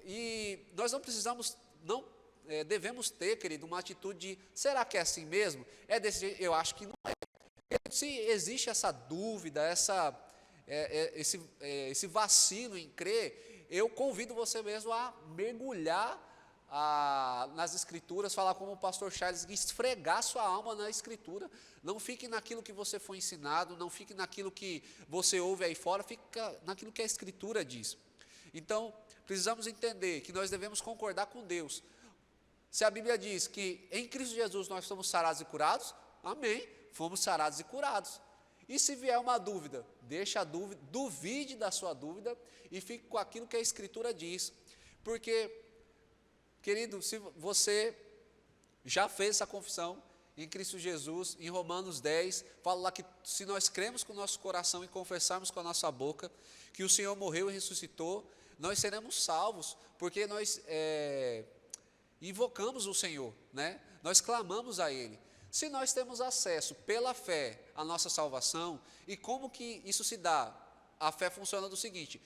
E nós devemos ter, querido, uma atitude de, será que é assim mesmo? É desse jeito? Eu acho que não é. Se existe essa dúvida, esse vacilo em crer, eu convido você mesmo a mergulhar nas Escrituras, falar como o pastor Charles, esfregar sua alma na Escritura. Não fique naquilo que você foi ensinado, não fique naquilo que você ouve aí fora, fica naquilo que a Escritura diz. Então, precisamos entender que nós devemos concordar com Deus. Se a Bíblia diz que em Cristo Jesus nós somos sarados e curados, amém, fomos sarados e curados. E se vier uma dúvida, deixa a dúvida, duvide da sua dúvida e fique com aquilo que a Escritura diz. Porque, querido, se você já fez essa confissão em Cristo Jesus, em Romanos 10, fala lá que se nós cremos com o nosso coração e confessarmos com a nossa boca que o Senhor morreu e ressuscitou, nós seremos salvos, porque nós invocamos o Senhor, né? Nós clamamos a Ele. Se nós temos acesso pela fé à nossa salvação, e como que isso se dá? A fé funciona do seguinte: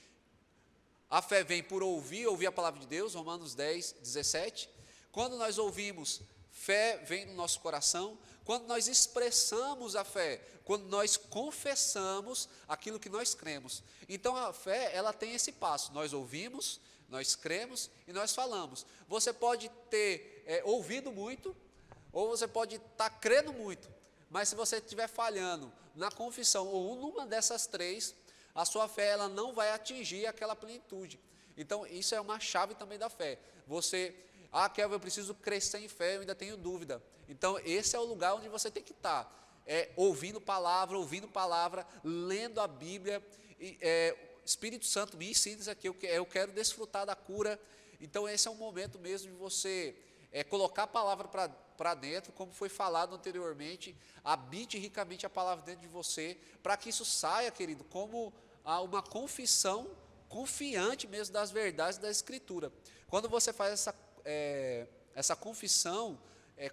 a fé vem por ouvir a palavra de Deus, Romanos 10, 17. Quando nós ouvimos, fé vem no nosso coração. Quando nós expressamos a fé, quando nós confessamos aquilo que nós cremos. Então a fé, ela tem esse passo: nós ouvimos, nós cremos e nós falamos. Você pode ter ouvido muito, ou você pode estar crendo muito, mas se você estiver falhando na confissão ou numa dessas três, a sua fé ela não vai atingir aquela plenitude. Então isso é uma chave também da fé. Você, Kelvin, eu preciso crescer em fé, eu ainda tenho dúvida. Então esse é o lugar onde você tem que estar, ouvindo palavra, lendo a Bíblia. Espírito Santo me ensina isso aqui, eu quero desfrutar da cura. Então esse é um momento mesmo de você colocar a palavra para dentro, como foi falado anteriormente. Habite ricamente a palavra dentro de você, para que isso saia, querido, como uma confissão confiante mesmo das verdades da Escritura. Quando você faz essa confissão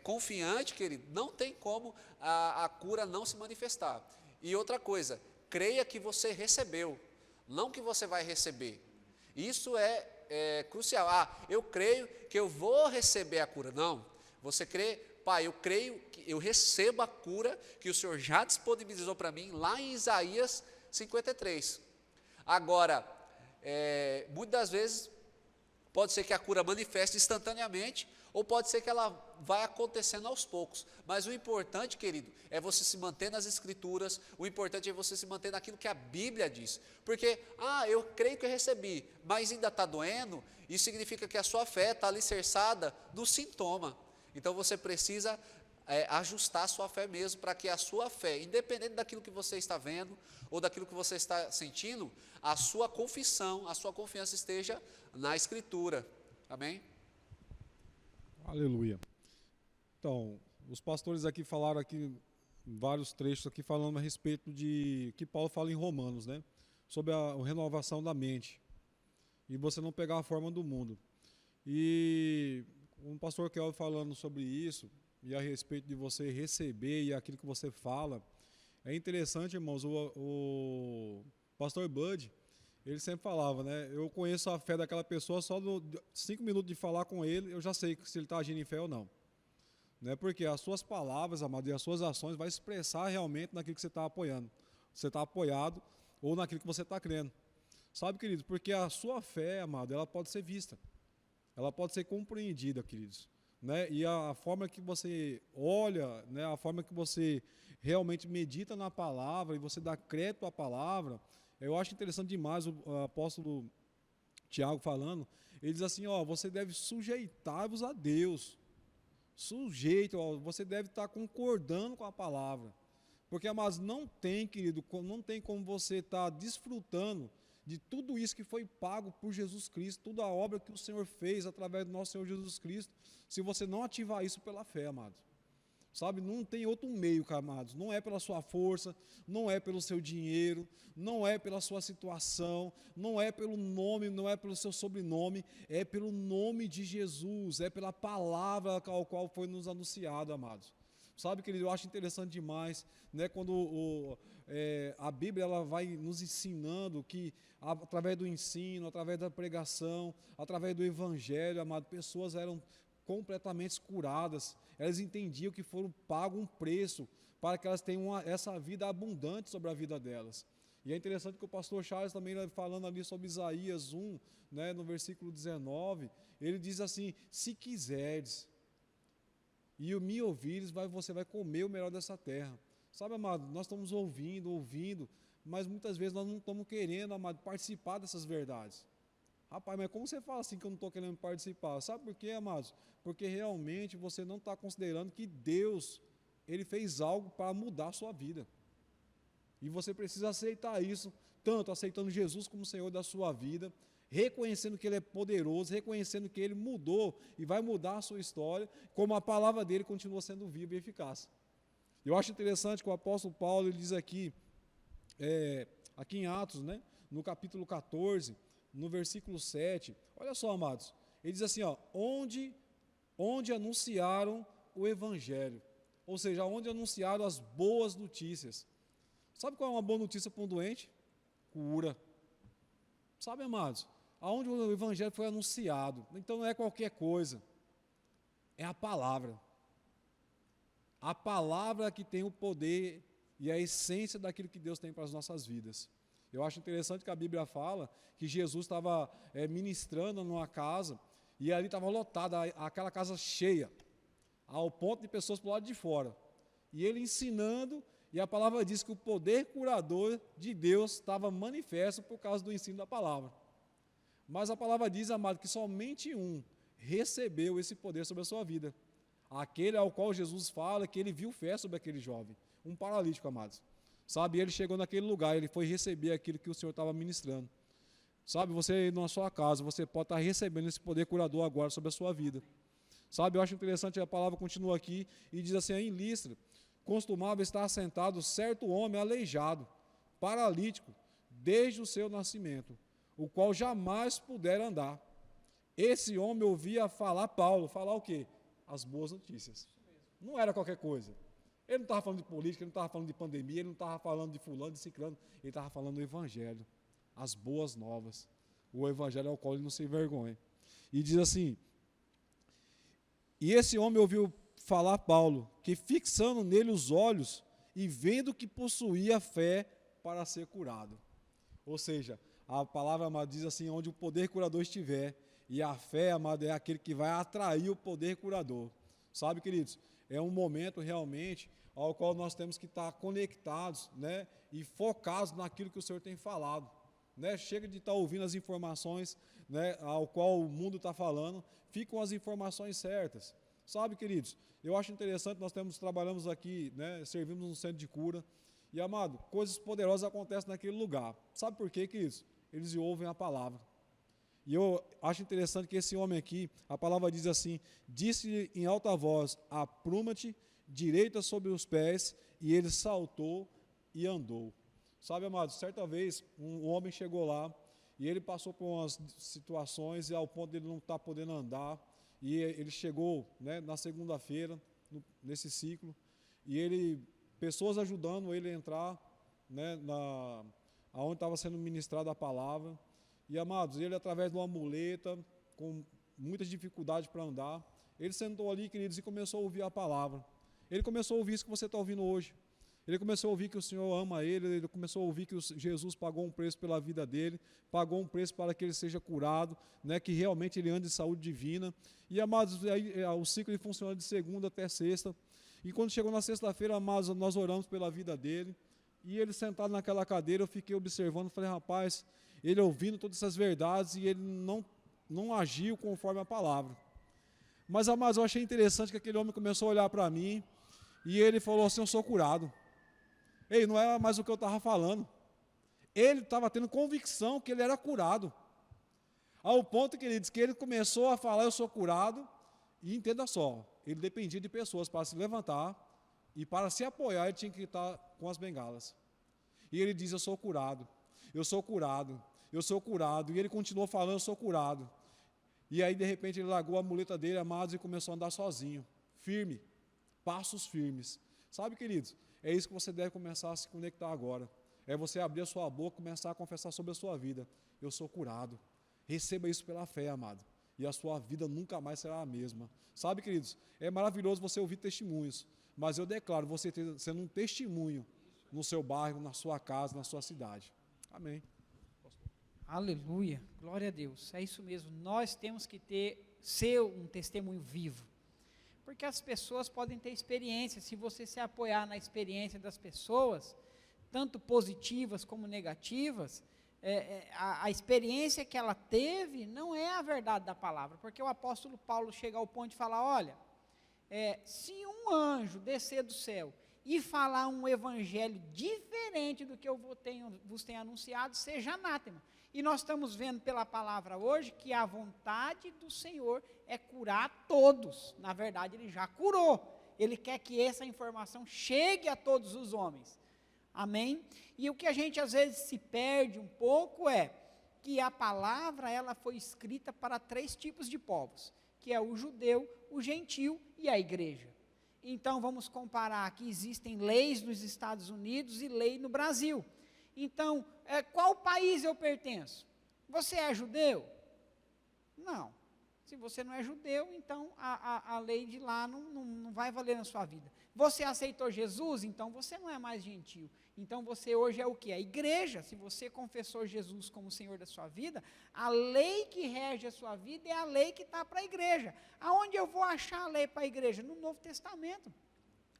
confiante, querido, não tem como a cura não se manifestar. E outra coisa, creia que você recebeu, não que você vai receber. Isso é crucial. Eu creio que eu vou receber a cura. Não, você crê, Pai, eu creio que eu recebo a cura que o Senhor já disponibilizou para mim, lá em Isaías 53. Agora, muitas vezes, pode ser que a cura manifeste instantaneamente, ou pode ser que ela vai acontecendo aos poucos. Mas o importante, querido, é você se manter nas Escrituras. O importante é você se manter naquilo que a Bíblia diz. Porque, eu creio que eu recebi, mas ainda está doendo, isso significa que a sua fé está alicerçada no sintoma. Então você precisa ajustar a sua fé mesmo, para que a sua fé, independente daquilo que você está vendo, ou daquilo que você está sentindo, a sua confissão, a sua confiança esteja na Escritura. Amém? Aleluia. Então, os pastores aqui falaram aqui vários trechos aqui falando a respeito de que Paulo fala em Romanos, né? Sobre a renovação da mente. E você não pegar a forma do mundo. E o pastor Kelvin falando sobre isso, e a respeito de você receber e aquilo que você fala, é interessante, irmãos, o pastor Bud, ele sempre falava, né? Eu conheço a fé daquela pessoa só no 5 minutos de falar com ele, eu já sei se ele está agindo em fé ou não. Né? Porque as suas palavras, amado, e as suas ações vai expressar realmente naquilo que você está apoiando. Você está apoiado ou naquilo que você está crendo. Sabe, queridos? Porque a sua fé, amado, ela pode ser vista. Ela pode ser compreendida, queridos. Né? E a forma que você olha, né? A forma que você realmente medita na palavra e você dá crédito à palavra. Eu acho interessante demais o apóstolo Tiago falando. Ele diz assim, você deve sujeitar-vos a Deus. Você deve estar concordando com a palavra. Porque, mas não tem, querido, não tem como você estar desfrutando de tudo isso que foi pago por Jesus Cristo, toda a obra que o Senhor fez através do nosso Senhor Jesus Cristo, se você não ativar isso pela fé, amados. Sabe, não tem outro meio, amados. Não é pela sua força, não é pelo seu dinheiro, não é pela sua situação, não é pelo nome, não é pelo seu sobrenome, é pelo nome de Jesus, é pela palavra ao qual foi nos anunciado, amados. Sabe, querido, eu acho interessante demais, né, quando a Bíblia ela vai nos ensinando que, através do ensino, através da pregação, através do evangelho, amado, pessoas eram completamente curadas. Elas entendiam que foram pago um preço para que elas tenham essa vida abundante sobre a vida delas. E é interessante que o pastor Charles também, falando ali sobre Isaías 1, né, no versículo 19, ele diz assim, se quiseres e me ouvires, você vai comer o melhor dessa terra. Sabe, amado, nós estamos ouvindo, mas muitas vezes nós não estamos querendo, amado, participar dessas verdades. Rapaz, mas como você fala assim que eu não estou querendo participar? Sabe por quê, amados? Porque realmente você não está considerando que Deus, Ele fez algo para mudar a sua vida. E você precisa aceitar isso, tanto aceitando Jesus como Senhor da sua vida, reconhecendo que Ele é poderoso, reconhecendo que Ele mudou e vai mudar a sua história, como a palavra dele continua sendo viva e eficaz. Eu acho interessante que o apóstolo Paulo ele diz aqui em Atos, né, no capítulo 14, no versículo 7, olha só, amados, ele diz assim, onde anunciaram o evangelho, ou seja, onde anunciaram as boas notícias. Sabe qual é uma boa notícia para um doente? Cura. Sabe, amados, aonde o evangelho foi anunciado, então não é qualquer coisa, é a palavra. A palavra que tem o poder e a essência daquilo que Deus tem para as nossas vidas. Eu acho interessante que a Bíblia fala que Jesus estava ministrando numa casa e ali estava lotada, aquela casa cheia, ao ponto de pessoas para o lado de fora. E ele ensinando, e a palavra diz que o poder curador de Deus estava manifesto por causa do ensino da palavra. Mas a palavra diz, amado, que somente um recebeu esse poder sobre a sua vida. Aquele ao qual Jesus fala que ele viu fé sobre aquele jovem, um paralítico, amados. Sabe, ele chegou naquele lugar, ele foi receber aquilo que o Senhor estava ministrando. Sabe, você na sua casa, você pode estar recebendo esse poder curador agora sobre a sua vida. Sabe, eu acho interessante, a palavra continua aqui e diz assim, em Listra, costumava estar assentado certo homem aleijado, paralítico, desde o seu nascimento, o qual jamais pudera andar. Esse homem ouvia falar Paulo, falar o quê? As boas notícias. Não era qualquer coisa. Ele não estava falando de política, ele não estava falando de pandemia, ele não estava falando de fulano, de ciclano, ele estava falando do evangelho, as boas novas, o evangelho ao qual ele não se envergonha. E diz assim, e esse homem ouviu falar Paulo, que fixando nele os olhos e vendo que possuía fé para ser curado. Ou seja, a palavra, amado, diz assim, onde o poder curador estiver, e a fé, amado, é aquele que vai atrair o poder curador. Sabe, queridos, é um momento realmente ao qual nós temos que estar conectados, né, e focados naquilo que o Senhor tem falado. Né? Chega de estar ouvindo as informações, né, ao qual o mundo está falando, ficam as informações certas. Sabe, queridos, eu acho interessante, trabalhamos aqui, né, servimos no centro de cura, e, amado, coisas poderosas acontecem naquele lugar. Sabe por quê, queridos? Eles ouvem a palavra. E eu acho interessante que esse homem aqui, a palavra diz assim, disse em alta voz, apruma-te, direita sobre os pés, e ele saltou e andou. Sabe, amados, certa vez um homem chegou lá, e ele passou por umas situações, e ao ponto de ele não estar podendo andar, e ele chegou, né, na segunda-feira, nesse ciclo, e pessoas ajudando ele a entrar, né, onde estava sendo ministrada a palavra. E, amados, ele através de uma muleta, com muitas dificuldades para andar, ele sentou ali, queridos, e começou a ouvir a palavra. Ele começou a ouvir isso que você está ouvindo hoje. Ele começou a ouvir que o Senhor ama ele começou a ouvir que Jesus pagou um preço pela vida dele, pagou um preço para que ele seja curado, né, que realmente ele ande em saúde divina. E, amados, aí, o ciclo ele funciona de segunda até sexta. E quando chegou na sexta-feira, amados, nós oramos pela vida dele. E ele sentado naquela cadeira, eu fiquei observando, falei, rapaz, ele ouvindo todas essas verdades e ele não agiu conforme a palavra. Mas, amados, eu achei interessante que aquele homem começou a olhar para mim e ele falou assim, eu sou curado. Ei, não era mais o que eu estava falando. Ele estava tendo convicção que ele era curado. Ao ponto, queridos, que ele começou a falar, eu sou curado, e entenda só, ele dependia de pessoas para se levantar, e para se apoiar ele tinha que estar com as bengalas. E ele diz, eu sou curado, eu sou curado, eu sou curado, e ele continuou falando, eu sou curado. E aí, de repente, ele largou a muleta dele, amados, e começou a andar sozinho, firme, passos firmes. Sabe, queridos, é isso que você deve começar a se conectar agora. É você abrir a sua boca, começar a confessar sobre a sua vida. Eu sou curado. Receba isso pela fé, amado. E a sua vida nunca mais será a mesma. Sabe, queridos, é maravilhoso você ouvir testemunhos. Mas eu declaro, você sendo um testemunho no seu bairro, na sua casa, na sua cidade. Amém. Aleluia, glória a Deus. É isso mesmo, nós temos que ser um testemunho vivo. Porque as pessoas podem ter experiências, se você se apoiar na experiência das pessoas, tanto positivas como negativas, a experiência que ela teve não é a verdade da palavra, porque o apóstolo Paulo chega ao ponto de falar, olha, se um anjo descer do céu e falar um evangelho diferente do que eu vos tenho anunciado, seja anátema. E nós estamos vendo pela palavra hoje que a vontade do Senhor é curar todos. Na verdade, Ele já curou. Ele quer que essa informação chegue a todos os homens. Amém? E o que a gente às vezes se perde um pouco é que a palavra ela foi escrita para 3 tipos de povos, que é o judeu, o gentio e a igreja. Então, vamos comparar que existem leis nos Estados Unidos e lei no Brasil. Então, qual país eu pertenço? Você é judeu? Não. Se você não é judeu, então a lei de lá não vai valer na sua vida. Você aceitou Jesus? Então você não é mais gentio. Então você hoje é o quê? A igreja. Se você confessou Jesus como Senhor da sua vida, a lei que rege a sua vida é a lei que está para a igreja. Aonde eu vou achar a lei para a igreja? No Novo Testamento.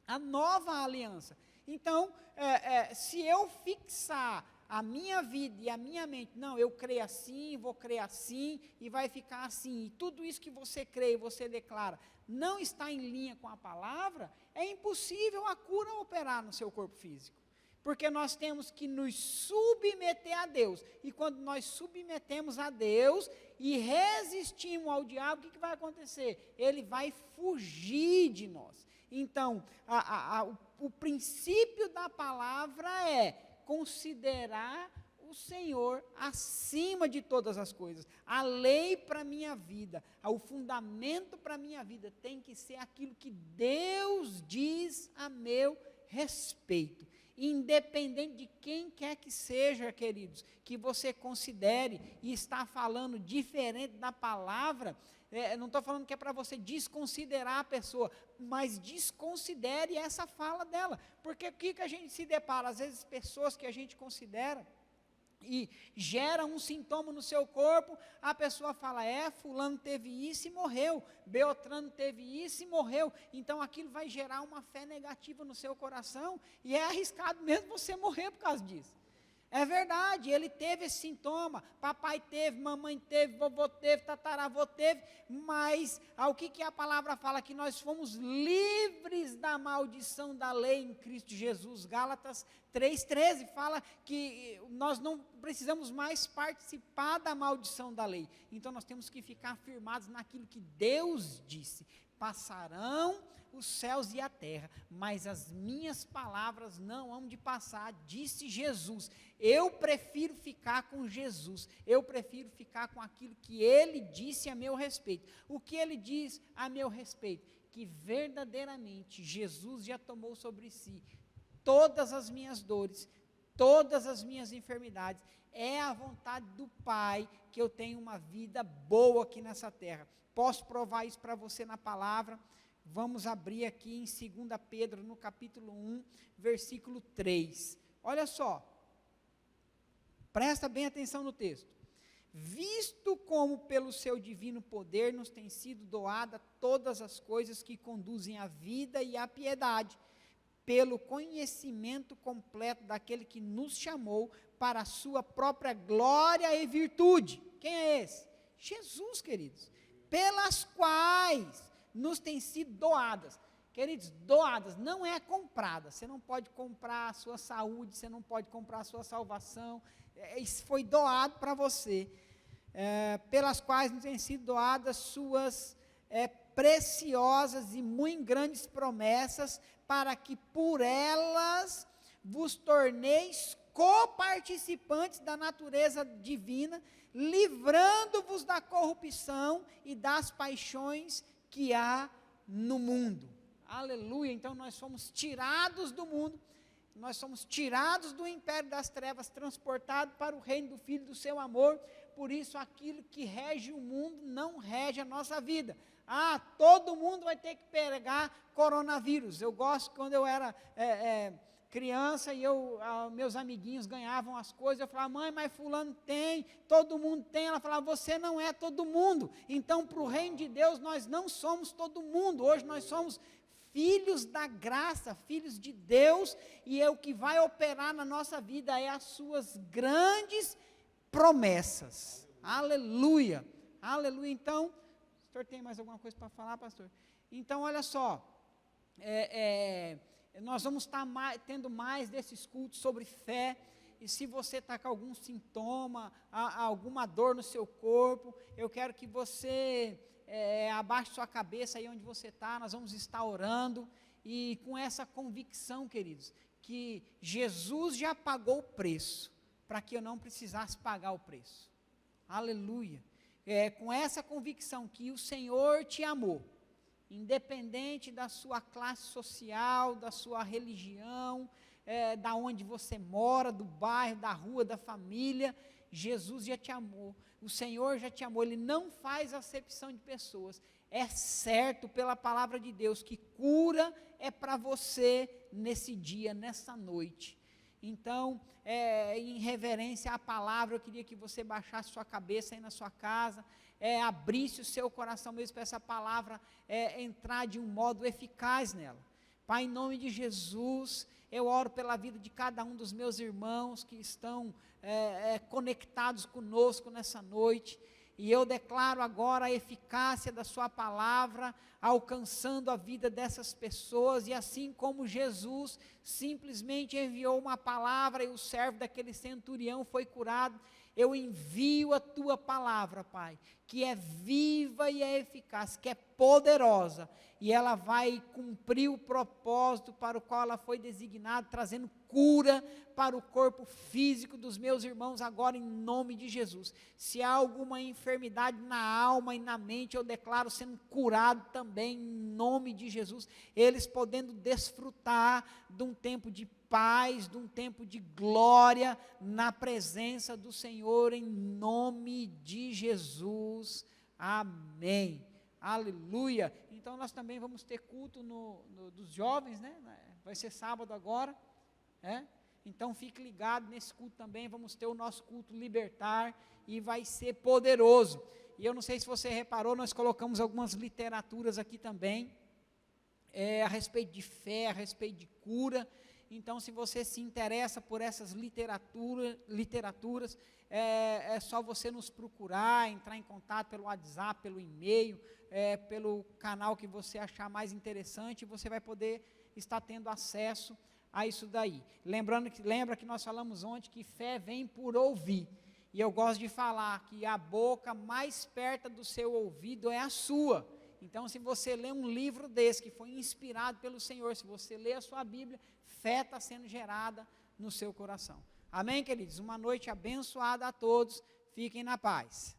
A nova aliança. Então, se eu fixar a minha vida e a minha mente, não, eu creio assim, vou crer assim, e vai ficar assim, e tudo isso que você crê e você declara, não está em linha com a palavra, é impossível a cura operar no seu corpo físico, porque nós temos que nos submeter a Deus, e quando nós submetemos a Deus, e resistimos ao diabo, o que vai acontecer? Ele vai fugir de nós. Então, o princípio da palavra é considerar o Senhor acima de todas as coisas. A lei para a minha vida, o fundamento para a minha vida tem que ser aquilo que Deus diz a meu respeito. Independente de quem quer que seja, queridos, que você considere e está falando diferente da palavra, não estou falando que é para você desconsiderar a pessoa, mas desconsidere essa fala dela, porque o que a gente se depara? Às vezes pessoas que a gente considera e gera um sintoma no seu corpo, a pessoa fala, fulano teve isso e morreu, Beltrano teve isso e morreu, então aquilo vai gerar uma fé negativa no seu coração, e é arriscado mesmo você morrer por causa disso. É verdade, ele teve esse sintoma, papai teve, mamãe teve, vovô teve, tataravô teve, mas o que a palavra fala? Que nós fomos livres da maldição da lei em Cristo Jesus. Gálatas 3,13 fala que nós não precisamos mais participar da maldição da lei. Então nós temos que ficar firmados naquilo que Deus disse. Passarão os céus e a terra, mas as minhas palavras não hão de passar, disse Jesus. Eu prefiro ficar com Jesus, eu prefiro ficar com aquilo que Ele disse a meu respeito. O que Ele diz a meu respeito? Que verdadeiramente Jesus já tomou sobre si todas as minhas dores, todas as minhas enfermidades. É a vontade do Pai que eu tenha uma vida boa aqui nessa terra. Posso provar isso para você na palavra. Vamos abrir aqui em 2 Pedro, no capítulo 1, versículo 3. Olha só, presta bem atenção no texto. Visto como pelo seu divino poder nos tem sido doada todas as coisas que conduzem à vida e à piedade, pelo conhecimento completo daquele que nos chamou para a sua própria glória e virtude. Quem é esse? Jesus, queridos. Pelas quais nos têm sido doadas. Queridos, doadas, não é comprada. Você não pode comprar a sua saúde, você não pode comprar a sua salvação. Isso foi doado para você. Pelas quais nos têm sido doadas suas preciosas e muito grandes promessas, para que por elas vos torneis coparticipantes da natureza divina, livrando-vos da corrupção e das paixões que há no mundo. Aleluia. Então nós somos tirados do mundo, nós somos tirados do império das trevas, transportados para o reino do Filho do seu amor. Por isso aquilo que rege o mundo não rege a nossa vida. Todo mundo vai ter que pegar coronavírus. Eu gosto quando eu era criança e meus amiguinhos ganhavam as coisas, eu falava, mãe, mas fulano tem, todo mundo tem. Ela falava, você não é todo mundo. Então, para o reino de Deus, nós não somos todo mundo. Hoje nós somos filhos da graça, filhos de Deus, e o que vai operar na nossa vida é as suas grandes promessas. Aleluia, aleluia. Então, o senhor tem mais alguma coisa para falar, pastor? Então, olha só, nós vamos estar tendo mais desses cultos sobre fé. E se você está com algum sintoma, alguma dor no seu corpo, eu quero que você abaixe sua cabeça aí onde você está, nós vamos estar orando, e com essa convicção, queridos, que Jesus já pagou o preço, para que eu não precisasse pagar o preço. Aleluia. Com essa convicção que o Senhor te amou, independente da sua classe social, da sua religião, da onde você mora, do bairro, da rua, da família, Jesus já te amou, o Senhor já te amou, Ele não faz acepção de pessoas. É certo pela palavra de Deus que cura é para você nesse dia, nessa noite. Então, em reverência à palavra, eu queria que você baixasse sua cabeça aí na sua casa, abrisse o seu coração mesmo para essa palavra entrar de um modo eficaz nela. Pai, em nome de Jesus, eu oro pela vida de cada um dos meus irmãos que estão conectados conosco nessa noite, e eu declaro agora a eficácia da sua palavra, alcançando a vida dessas pessoas, e assim como Jesus simplesmente enviou uma palavra e o servo daquele centurião foi curado, eu envio a tua palavra, Pai, que é viva e é eficaz, que é poderosa, e ela vai cumprir o propósito para o qual ela foi designada, trazendo cura para o corpo físico dos meus irmãos agora, em nome de Jesus. Se há alguma enfermidade na alma e na mente, eu declaro sendo curado também, em nome de Jesus, eles podendo desfrutar de um tempo de paz, de um tempo de glória, na presença do Senhor, em nome de Jesus, amém, aleluia. Então nós também vamos ter culto dos jovens, né? Vai ser sábado agora, então fique ligado nesse culto também, vamos ter o nosso culto libertar, e vai ser poderoso. E eu não sei se você reparou, nós colocamos algumas literaturas aqui também, a respeito de fé, a respeito de cura. Então, se você se interessa por essas literaturas, é só você nos procurar, entrar em contato pelo WhatsApp, pelo e-mail, pelo canal que você achar mais interessante, você vai poder estar tendo acesso a isso daí. Lembra que nós falamos ontem que fé vem por ouvir, e eu gosto de falar que a boca mais perto do seu ouvido é a sua. Então, se você lê um livro desse, que foi inspirado pelo Senhor, se você lê a sua Bíblia, fé está sendo gerada no seu coração. Amém, queridos? Uma noite abençoada a todos, fiquem na paz.